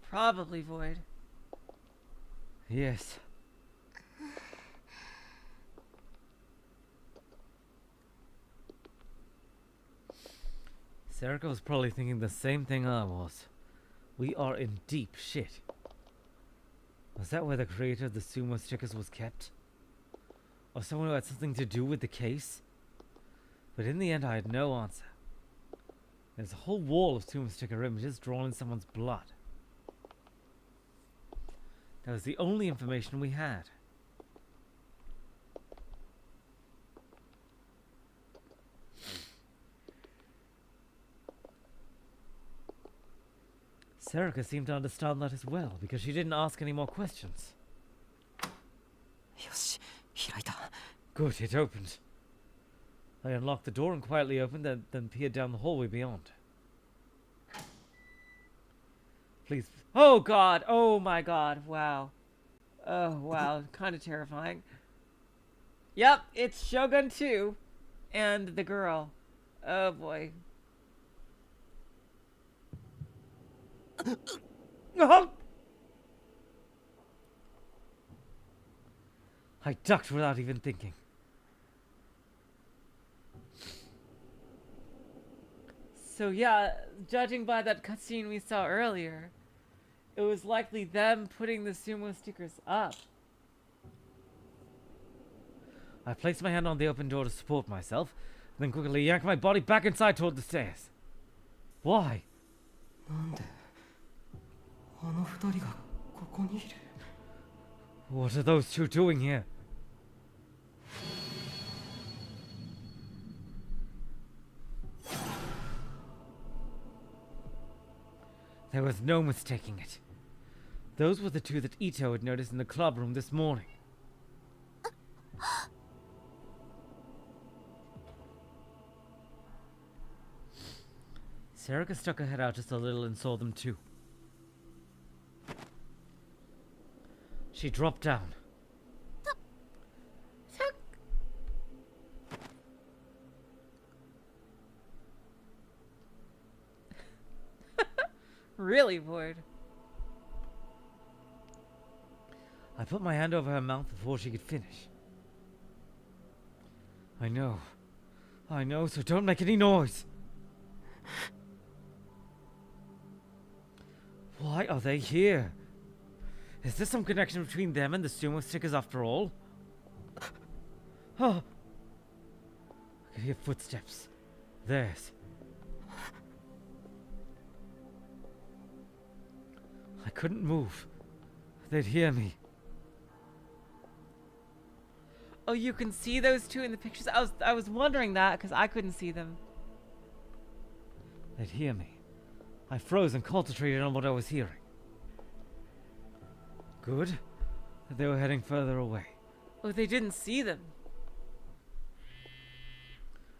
Probably Void. Yes. Serica was probably thinking the same thing I was. We are in deep shit. Was that where the creator of the sumo stickers was kept? Or someone who had something to do with the case? But in the end I had no answer. There's a whole wall of sumo sticker images drawn in someone's blood. That was the only information we had. Serica seemed to understand that as well, because she didn't ask any more questions. よし、開いた。 Good, it opened. I unlocked the door and quietly opened it, then peered down the hallway beyond. Please. Oh god! Oh my god! Wow. Oh wow, kind of terrifying. Yep, it's Shogun 2. And the girl. Oh boy. Oh! I ducked without even thinking. So yeah, judging by that cutscene we saw earlier, it was likely them putting the sumo stickers up. I placed my hand on the open door to support myself, then quickly yanked my body back inside toward the stairs. Why? なんであの二人がここにいる What are those two doing here? There was no mistaking it. Those were the two that Ito had noticed in the club room this morning. Serica stuck her head out just a little and saw them too. She dropped down. Really, Void? I put my hand over her mouth before she could finish. I know, so don't make any noise. Why are they here? Is there some connection between them and the sumo stickers after all? Oh! I could hear footsteps. Theirs. I couldn't move. They'd hear me. Oh, you can see those two in the pictures? I was wondering that because I couldn't see them. They'd hear me. I froze and concentrated on what I was hearing. Good. They were heading further away. Oh, they didn't see them.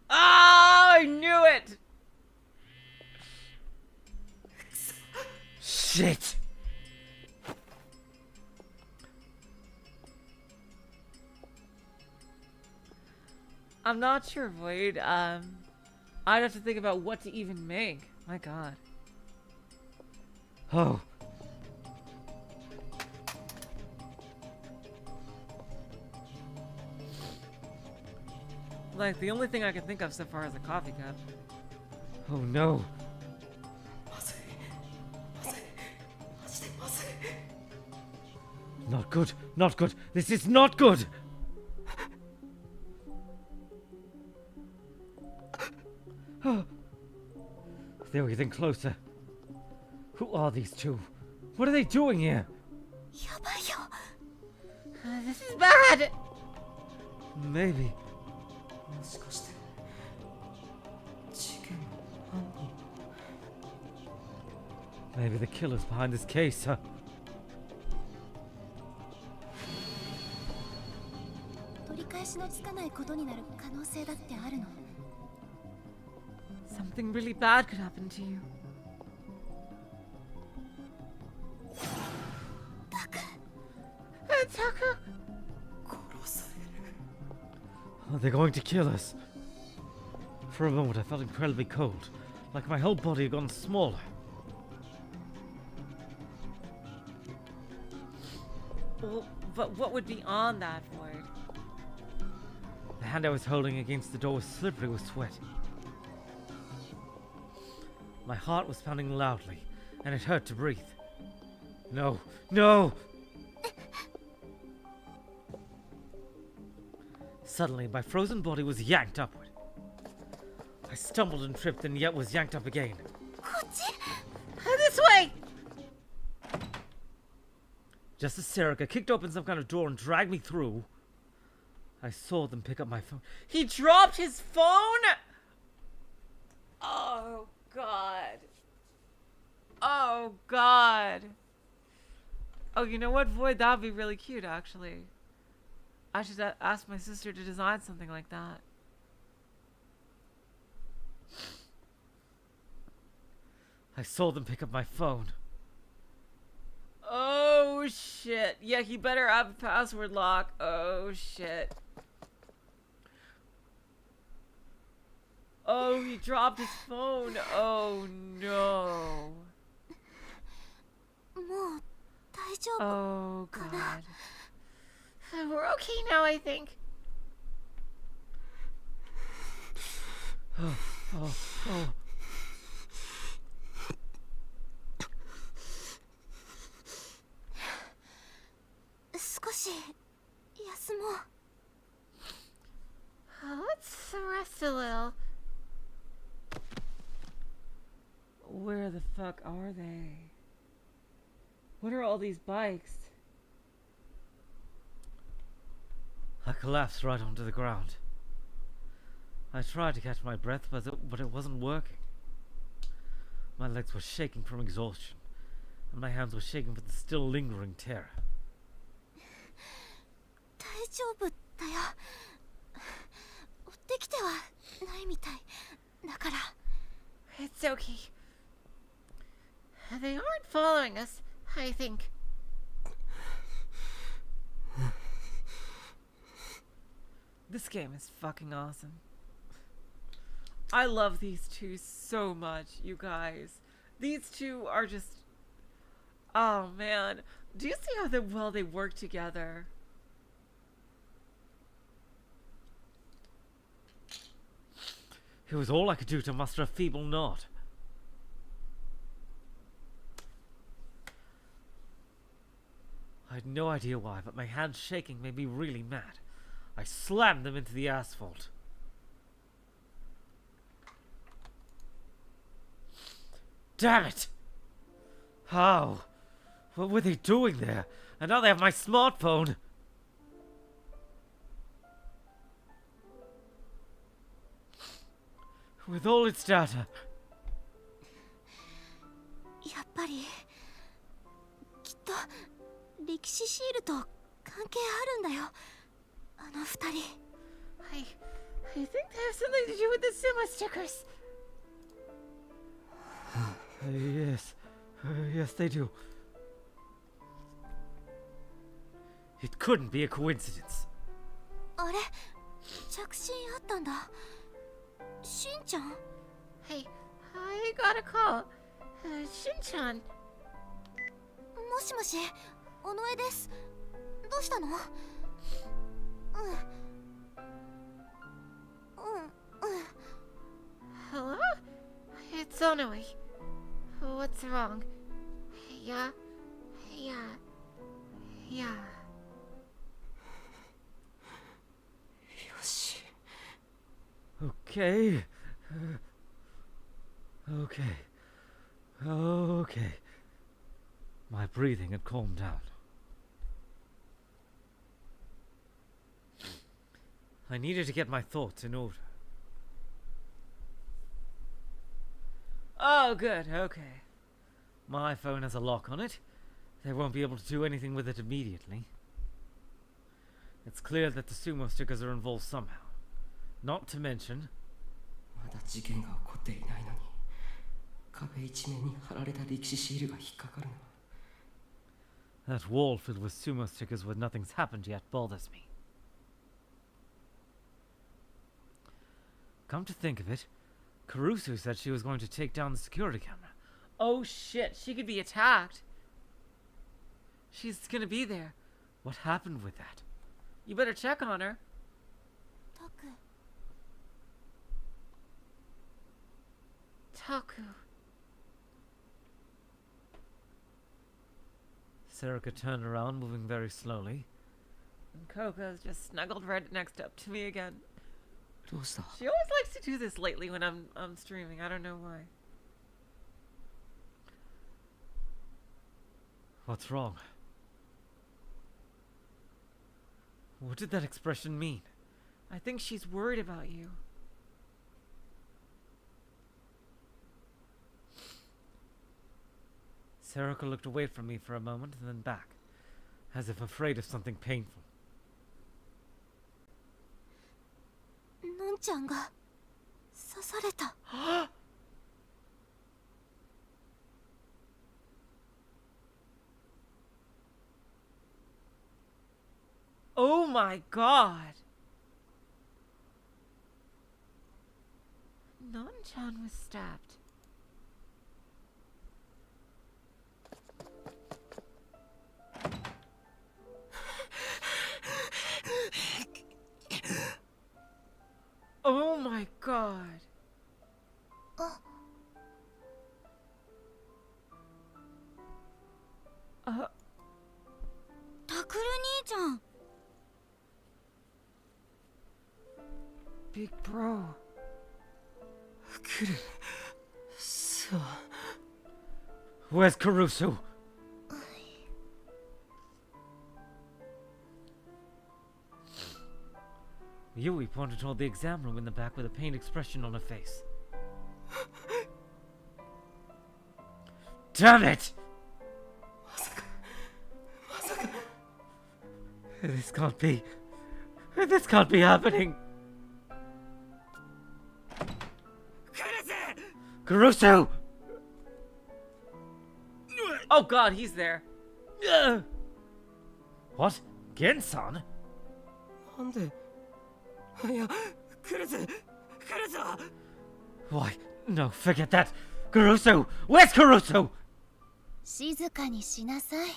Oh, I knew it! Shit! I'm not sure, Void. I'd have to think about what to even make. My god. Oh. Like, the only thing I can think of so far is a coffee cup. Oh no. Not good. Not good. This is not good. They were getting closer. Who are these two? What are they doing here? This is bad! Maybe. Maybe the killer's behind this case, huh? Something really bad could happen to you. Taku! Oh, they're going to kill us. For a moment, I felt incredibly cold, like my whole body had gotten smaller. Well, but what would be on that, Void? The hand I was holding against the door was slippery with sweat. My heart was pounding loudly, and it hurt to breathe. No, no! Suddenly, my frozen body was yanked upward. I stumbled and tripped and yet was yanked up again. This way! Just as Serica kicked open some kind of door and dragged me through, I saw them pick up my phone. He dropped his phone? Oh, God. Oh, God. Oh, you know what, Void? That would be really cute, actually. I should ask my sister to design something like that. I saw them pick up my phone. Oh, shit. Yeah, he better have a password lock. Oh, shit. Oh, he dropped his phone. Oh, no. Oh, God. We're okay now, I think. Oh, oh, oh. Let's rest a little. Where the fuck are they? What are all these bikes? I collapsed right onto the ground. I tried to catch my breath, but it wasn't working. My legs were shaking from exhaustion, and my hands were shaking with the still lingering terror. It's okay. They aren't following us, I think. This game is fucking awesome. I love these two so much, you guys. These two are just... Oh, man. Do you see how well they work together? It was all I could do to muster a feeble nod. I had no idea why, but my hands shaking made me really mad. I slammed them into the asphalt. Damn it! How? What were they doing there? And now they have my smartphone. With all its data. やっぱりきっと歴史シールと関係あるんだよ、あの二人。I think they have something to do with the Sumo stickers. Yes. Yes, they do. It couldn't be a coincidence. あれ、着信あったんだ。しんちゃん？ Hey, I got a call. Shin-chan. もしもし、尾上です。どうしたの？Hello? It's Onoi. What's wrong? Yeah. Okay. Okay. My breathing had calmed down. I needed to get my thoughts in order. Oh, good. Okay. My phone has a lock on it. They won't be able to do anything with it immediately. It's clear that the sumo stickers are involved somehow. Not to mention... まだ事件が起こっていないのに壁一面に貼られた歴史シールが引っかかるのは That wall filled with sumo stickers where nothing's happened yet bothers me. Come to think of it, Karusu said she was going to take down the security camera. Oh, shit. She could be attacked. She's gonna be there. What happened with that? You better check on her. タク。 Taku. Serica turned around, moving very slowly. And Coco's just snuggled right next up to me again. どうした She always likes to do this lately when I'm streaming. I don't know why. What's wrong? What did that expression mean? I think she's worried about you. Sarika looked away from me for a moment and then back, as if afraid of something painful. のんちゃんが刺された。Oh my god! Non-chan was stabbed. Oh my god! Uh, タクル兄ちゃん。 Big bro. 来る。さあ。 Where's Caruso? Yui pointed toward the exam room in the back with a pained expression on her face. Damn it! This can't be. This can't be happening. Caruso! Oh god, he's there. What? Gen-san? なんで。いや、来るぜ。来るぞ。 Why? No, forget that. Caruso! Where's Caruso? 静かにしなさい。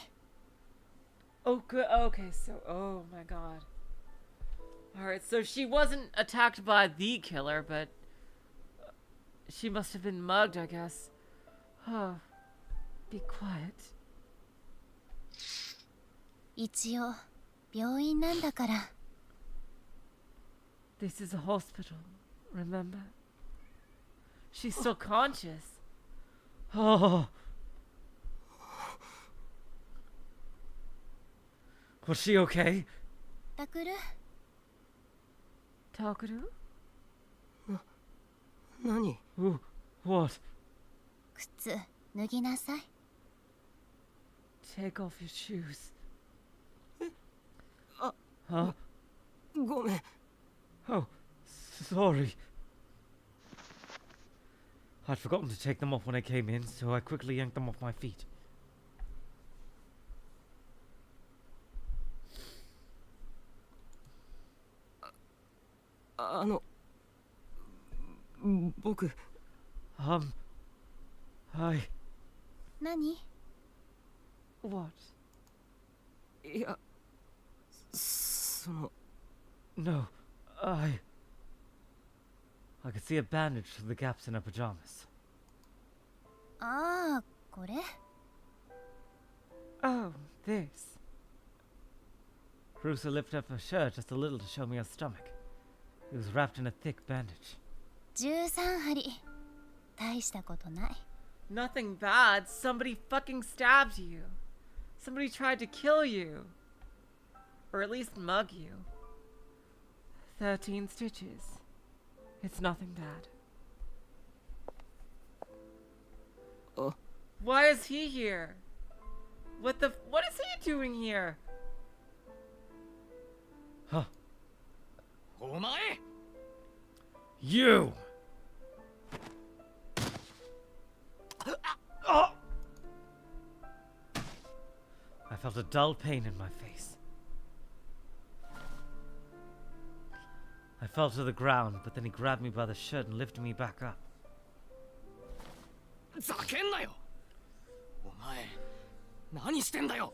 Oh, good. Okay, so, oh my god. Alright, so she wasn't attacked by the killer, but she must have been mugged, I guess. Oh, be quiet. 一応病院なんだから。 This is a hospital, remember? She's still conscious. Oh. Was she okay? タクル。 Takuru? 何？ What? 靴脱ぎなさい。 Take off your shoes. あ、 Huh? ごめん。 Oh, sorry. I'd forgotten to take them off when I came in, so I quickly yanked them off my feet. 僕。I... 何？ What? いや、その。 No, I could see a bandage through the gaps in her pajamas. ああ、これ？ Oh, this. Caruso lifted up her shirt just a little to show me her stomach. It was wrapped in a thick bandage. 13針。大したことない。 Nothing bad. Somebody fucking stabbed you. Somebody tried to kill you. Or at least mug you. 13 stitches. It's nothing bad. Oh. Why is he here? What is he doing here? Huh. お前！ You! Oh! I felt a dull pain in my face. I fell to the ground, but then he grabbed me by the shirt and lifted me back up. ざけんなよ！お前、何してんだよ！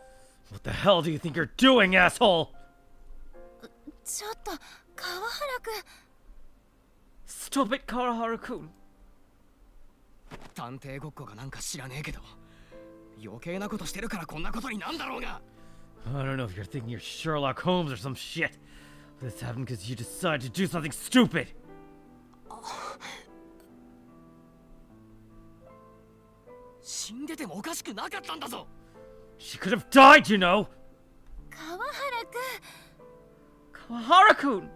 What the hell do you think you're doing, asshole? ちょっと川原くん。 Stop it, Karaharu-kun. 探偵ごっこがなんか知らねえけど、余計なことしてるからこんなことになんだろうが。 I don't know if you're thinking you're Sherlock Holmes or some shit. This happened because you decided to do something stupid. 死んでてもおかしくなかったんだぞ。 She could have died, you know. 川原くん。Kawahara-kun!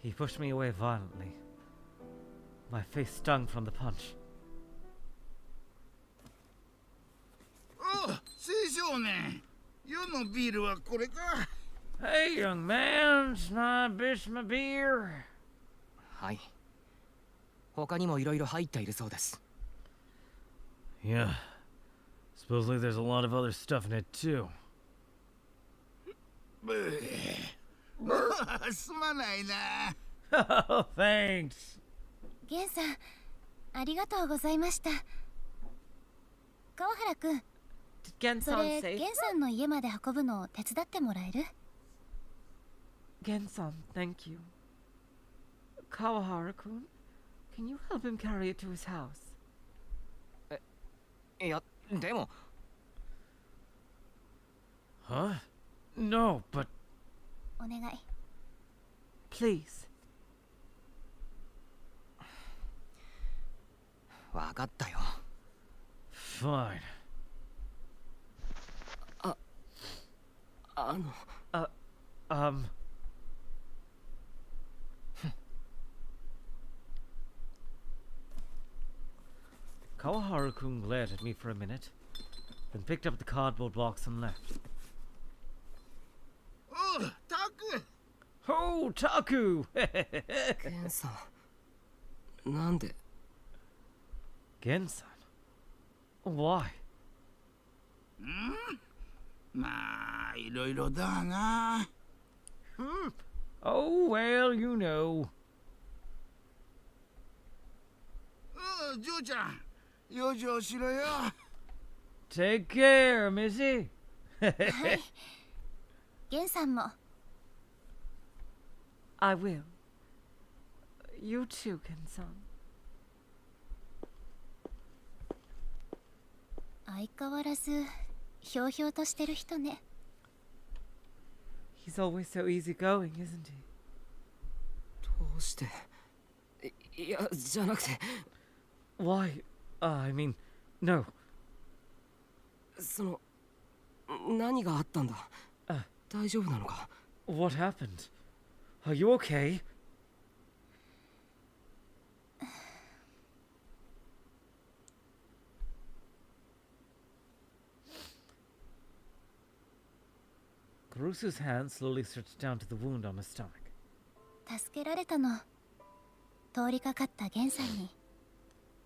He pushed me away violently. My face stung from the punch. おう、青少年。世のビールはこれか。Hey, young man, it's my beer. はい。他にもいろいろ入っているそうです。Yeah. Supposedly there's a lot of other stuff in it too. すまないな。Oh, thanks. ゲンさん、ありがとうございました。川原くん、 Did そ Gensan れ say? ゲンさんの家まで運ぶのを手伝ってもらえる？ Gensan, thank you. Kawahara-kun, can you help him carry it to his house? いや、でも。Huh? No, but お願い。 Please. わかったよ。fine. あの。Kawahara-kun glared at me for a minute, then picked up the cardboard box and left. おう、タク。 Oh, Taku! ゲンさん、なんで？ Gensan? Why? まあ、いろいろだな。Oh, well, you know. おう、嬢ちゃん。養生しろよ。Take care, Missy. はい。ゲンさんも。 I will. You too, Gensan. 相変わらずひょうひょうとしてる人ね。 He's always so easygoing, isn't he? どうして？いや、じゃなくて。 Why? I mean, no. その、何があったんだ？大丈夫なのか？ What happened? Are you okay? Karusu's hand slowly stretched down to the wound on his stomach. 助けられたの。通りかかったゲンさんに。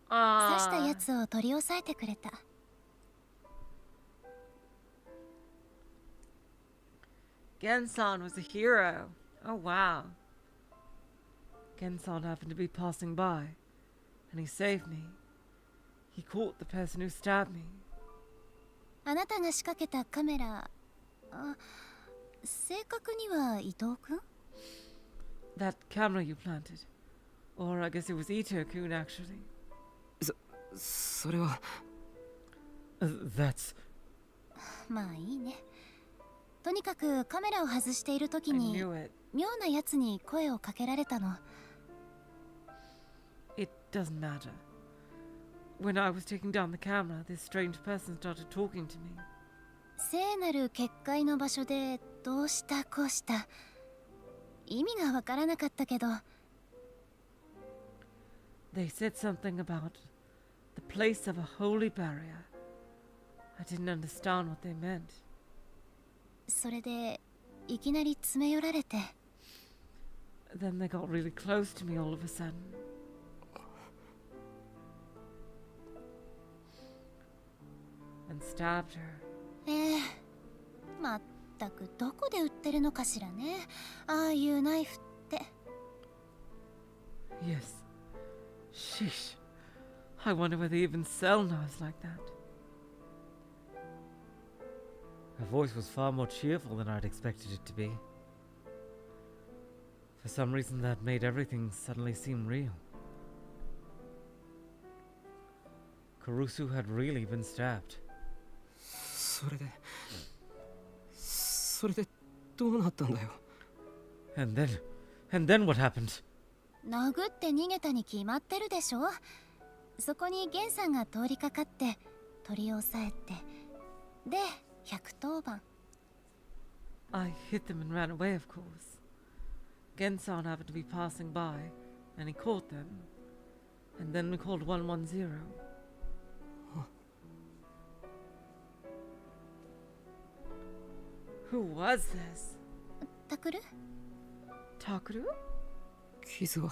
刺したやつを取り押さえてくれた。 Gensan was a hero. Oh, wow. Gensan happened to be passing by, and he saved me. He caught the person who stabbed me. あなたが仕掛けたカメラ、正確には伊藤君？ That camera you planted. Or I guess it was Ito-kun, actually. それは。That's... まあいいね。とにかくカメラを外している時 I に knew it. 妙なやつに声をかけられたの。 It doesn't matter. When I was taking down the camera, this strange person started talking to me. 聖なる結界の場所でどうしたこうした。意味がわからなかったけど。 They said something about the place of a holy barrier. I didn't understand what they meant. それでいきなり詰め寄られて。 Then they got really close to me all of a sudden. And stabbed her. まったくどこで売ってるのかしらね。ああいうナイフって。 Yes. Sheesh. I wonder whether they even sell knives like that. Her voice was far more cheerful than I'd expected it to be. For some reason that made everything suddenly seem real. Karusu had really been stabbed. それでどうなったんだよ。 And then what happened? 殴って逃げたに決まってるでしょ。そこにゲンさんが通りかかって取り押さえて。で110番。 I hit them and ran away, of course. Gensan happened to be passing by, and he caught them. And then we called 110. Who was this? タクル？ Takuru? 傷は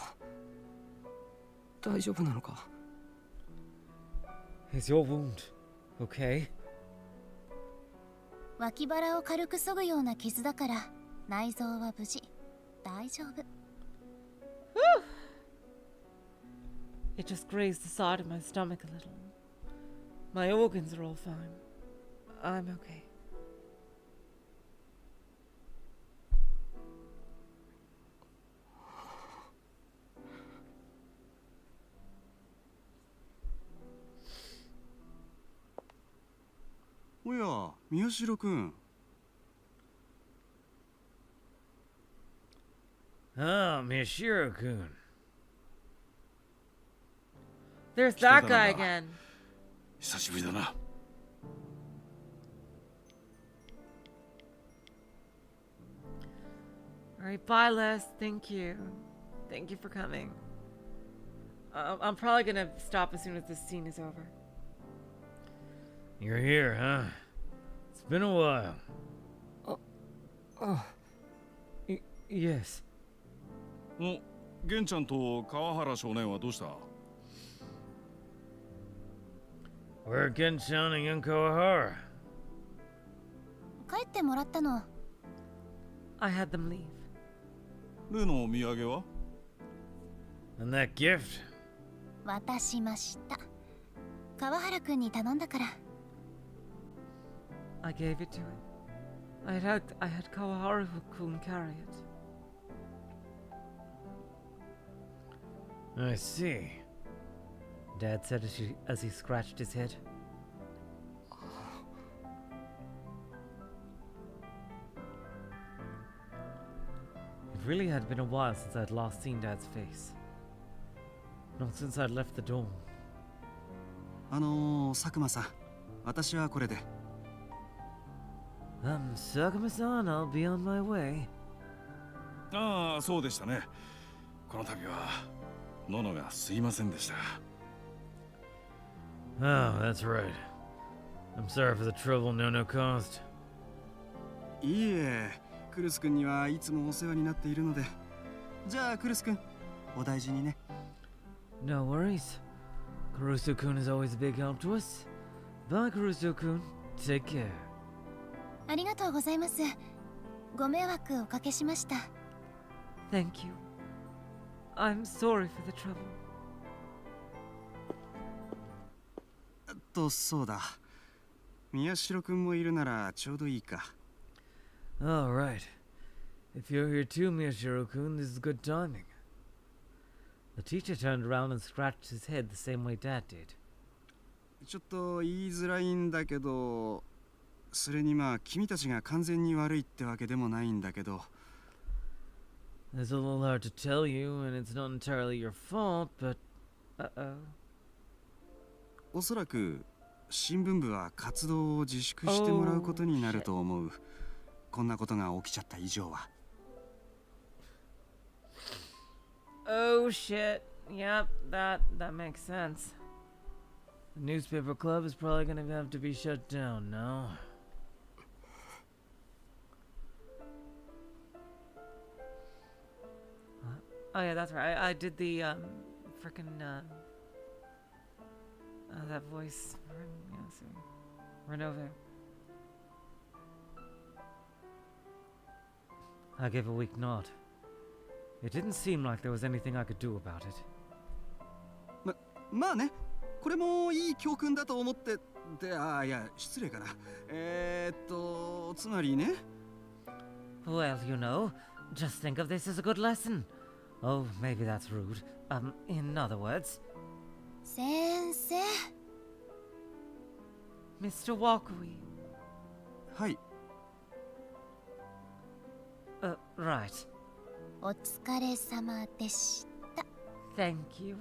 大丈夫なのか？ Is your wound okay? 脇腹を軽く削ぐような傷だから内臓は無事。大丈夫。 It just grazed the side of my stomach a little. My organs are all fine. I'm okay. Oya, Miyashiro-kun. Ah, Miyashiro-kun. There's that guy again. 久しぶりだな。 Alright, bye Les. Thank you. Thank you for coming. I'm probably gonna stop as soon as this scene is over. You're here, huh? It's been a while. Yes. お、玄ちゃんと川原少年はどうした？ We're Genshan and young Kawahara. 帰ってもらったの。 I had them leave. 例のお土産は？ And that gift? 渡しました。川原くんに頼んだから。 I gave it to him. I had Kawaharu-kun carry it. I see. Dad said as he scratched his head. It really had been a while since I'd last seen Dad's face. Not since I'd left the dorm. 佐久間さん、私はこれで。Sakuma-san, I'll be on my way. ああ、そうでしたね。この度はノノがすいませんでした。 Oh, that's right. I'm sorry for the trouble Nono caused. いいえ、クルス君にはいつもお世話になっているので。じゃあクルス君、お大事にね。 No worries. Caruso-kun is always a big help to us. Bye, Caruso-kun. Take care. ありがとうございます。ご迷惑おかけしました。 Thank you. I'm sorry for the trouble. そうだ。宮代君もいるならちょうどいいか。 All right. If you're here too, Miyashiro-kun, this is good timing. The teacher turned around and scratched his head the same way Dad did. ちょっと言いづらいんだけど、それにまあ君たちが完全に悪いってわけでもないんだけど。 It's a little hard to tell you, and it's not entirely your fault, but... Uh-oh. おそらく新聞部は活動を自粛してもらうことになると思う。こんなことが起きちゃった以上は。 Oh shit. Yep, that makes sense. The newspaper club is probably gonna have to be shut down now. Oh yeah, that's right. I did the frickin' that voice. Yeah, so Renove. I gave a weak nod. It didn't seem like there was anything I could do about it. まあね、これもいい教訓だと思って。いや、失礼かな。つまりね。 Well, you know, just think of this as a good lesson. Oh, maybe that's rude. In other words... 先生。 Mr. Walkery. はい。Right. お疲れ様でした。 Thank you.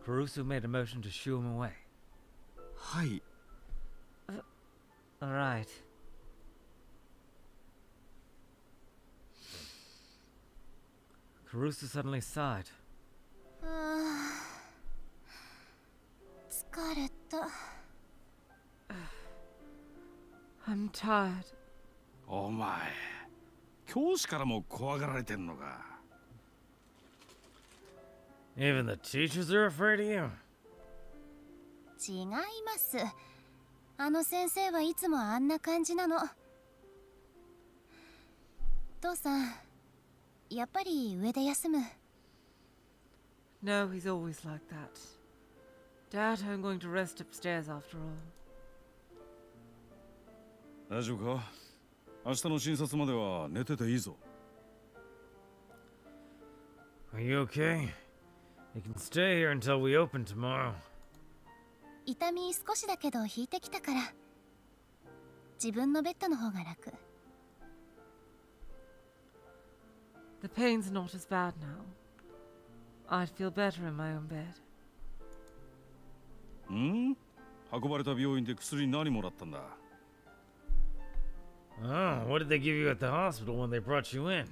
Caruso made a motion to shoo him away. はい。Alright. Caruso suddenly sighed. 疲れた。 I'm tired. お前、教師からも怖がられてんのか。Even the teachers are afraid of you? 違います。あの先生はいつもあんな感じなの。父さん、やっぱり上で休む。No, he's always like that. Dad, I'm going to rest upstairs after all. 大丈夫か？明日の診察までは寝てていいぞ。Are you okay? You can stay here until we open tomorrow. 痛み少しだけど引いてきたから。自分のベッドの方が楽。The pain's not as bad now. I'd feel better in my own bed. ん？運ばれた病院で薬何もらったんだ？ Oh, what did they give you at the hospital when they brought you in?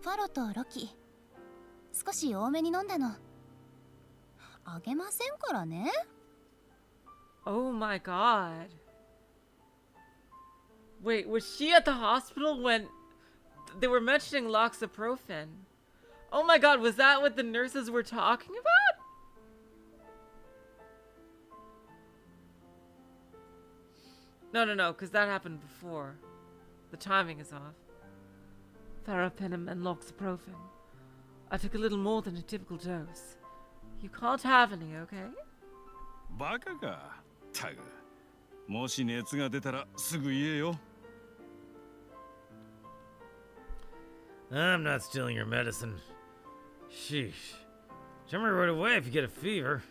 ファロとロキ。少し多めに飲んだの。あげませんからね。Oh my god. Wait, was she at the hospital when they were mentioning loxaprofen? Oh my god, was that what the nurses were talking about? No, because that happened before. The timing is off. Ferropenem and loxaprofen. I took a little more than a typical dose. You can't have any, okay? バカか。タグ。もし熱が出たらすぐ言えよ。I'm not stealing your medicine. Sheesh. Tell me right away if you get a fever.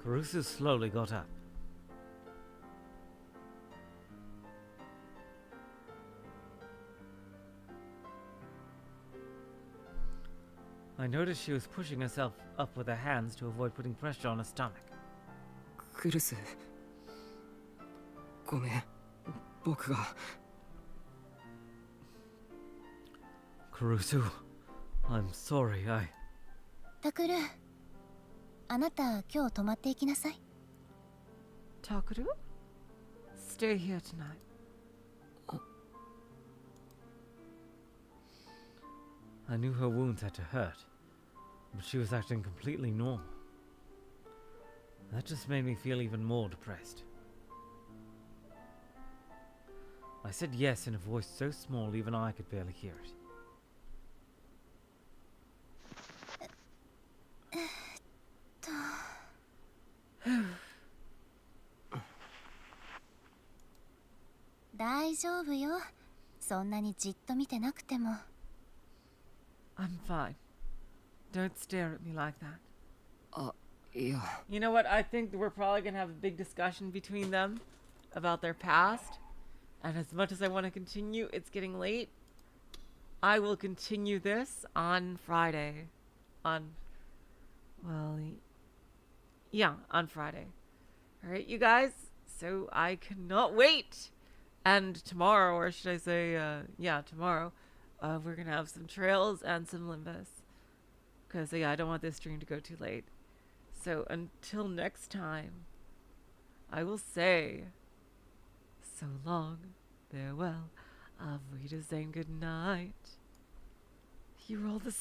Caruso slowly got up. I noticed she was pushing herself up with her hands to avoid putting pressure on her stomach. クルス、ごめん、僕が。Caruso, I'm sorry, I... タクル、あなた今日泊まっていきなさい。Takuru? Stay here tonight. I knew her wounds had to hurt, but she was acting completely normal. That just made me feel even more depressed. I said yes in a voice so small even I could barely hear it. 大丈夫よ。そんなにじっと見てなくても。I'm fine. Don't stare at me like that. あ、いや。You know what? I think we're probably gonna have a big discussion between them about their past. And as much as I want to continue, it's getting late. I will continue this on Friday. On Friday. Alright, you guys. So I cannot wait. And tomorrow, or should I say, tomorrow, we're going to have some trails and some limbus. Because, I don't want this stream to go too late. So until next time, I will say, so long, farewell, auf Wiedersehen, good night. You're all the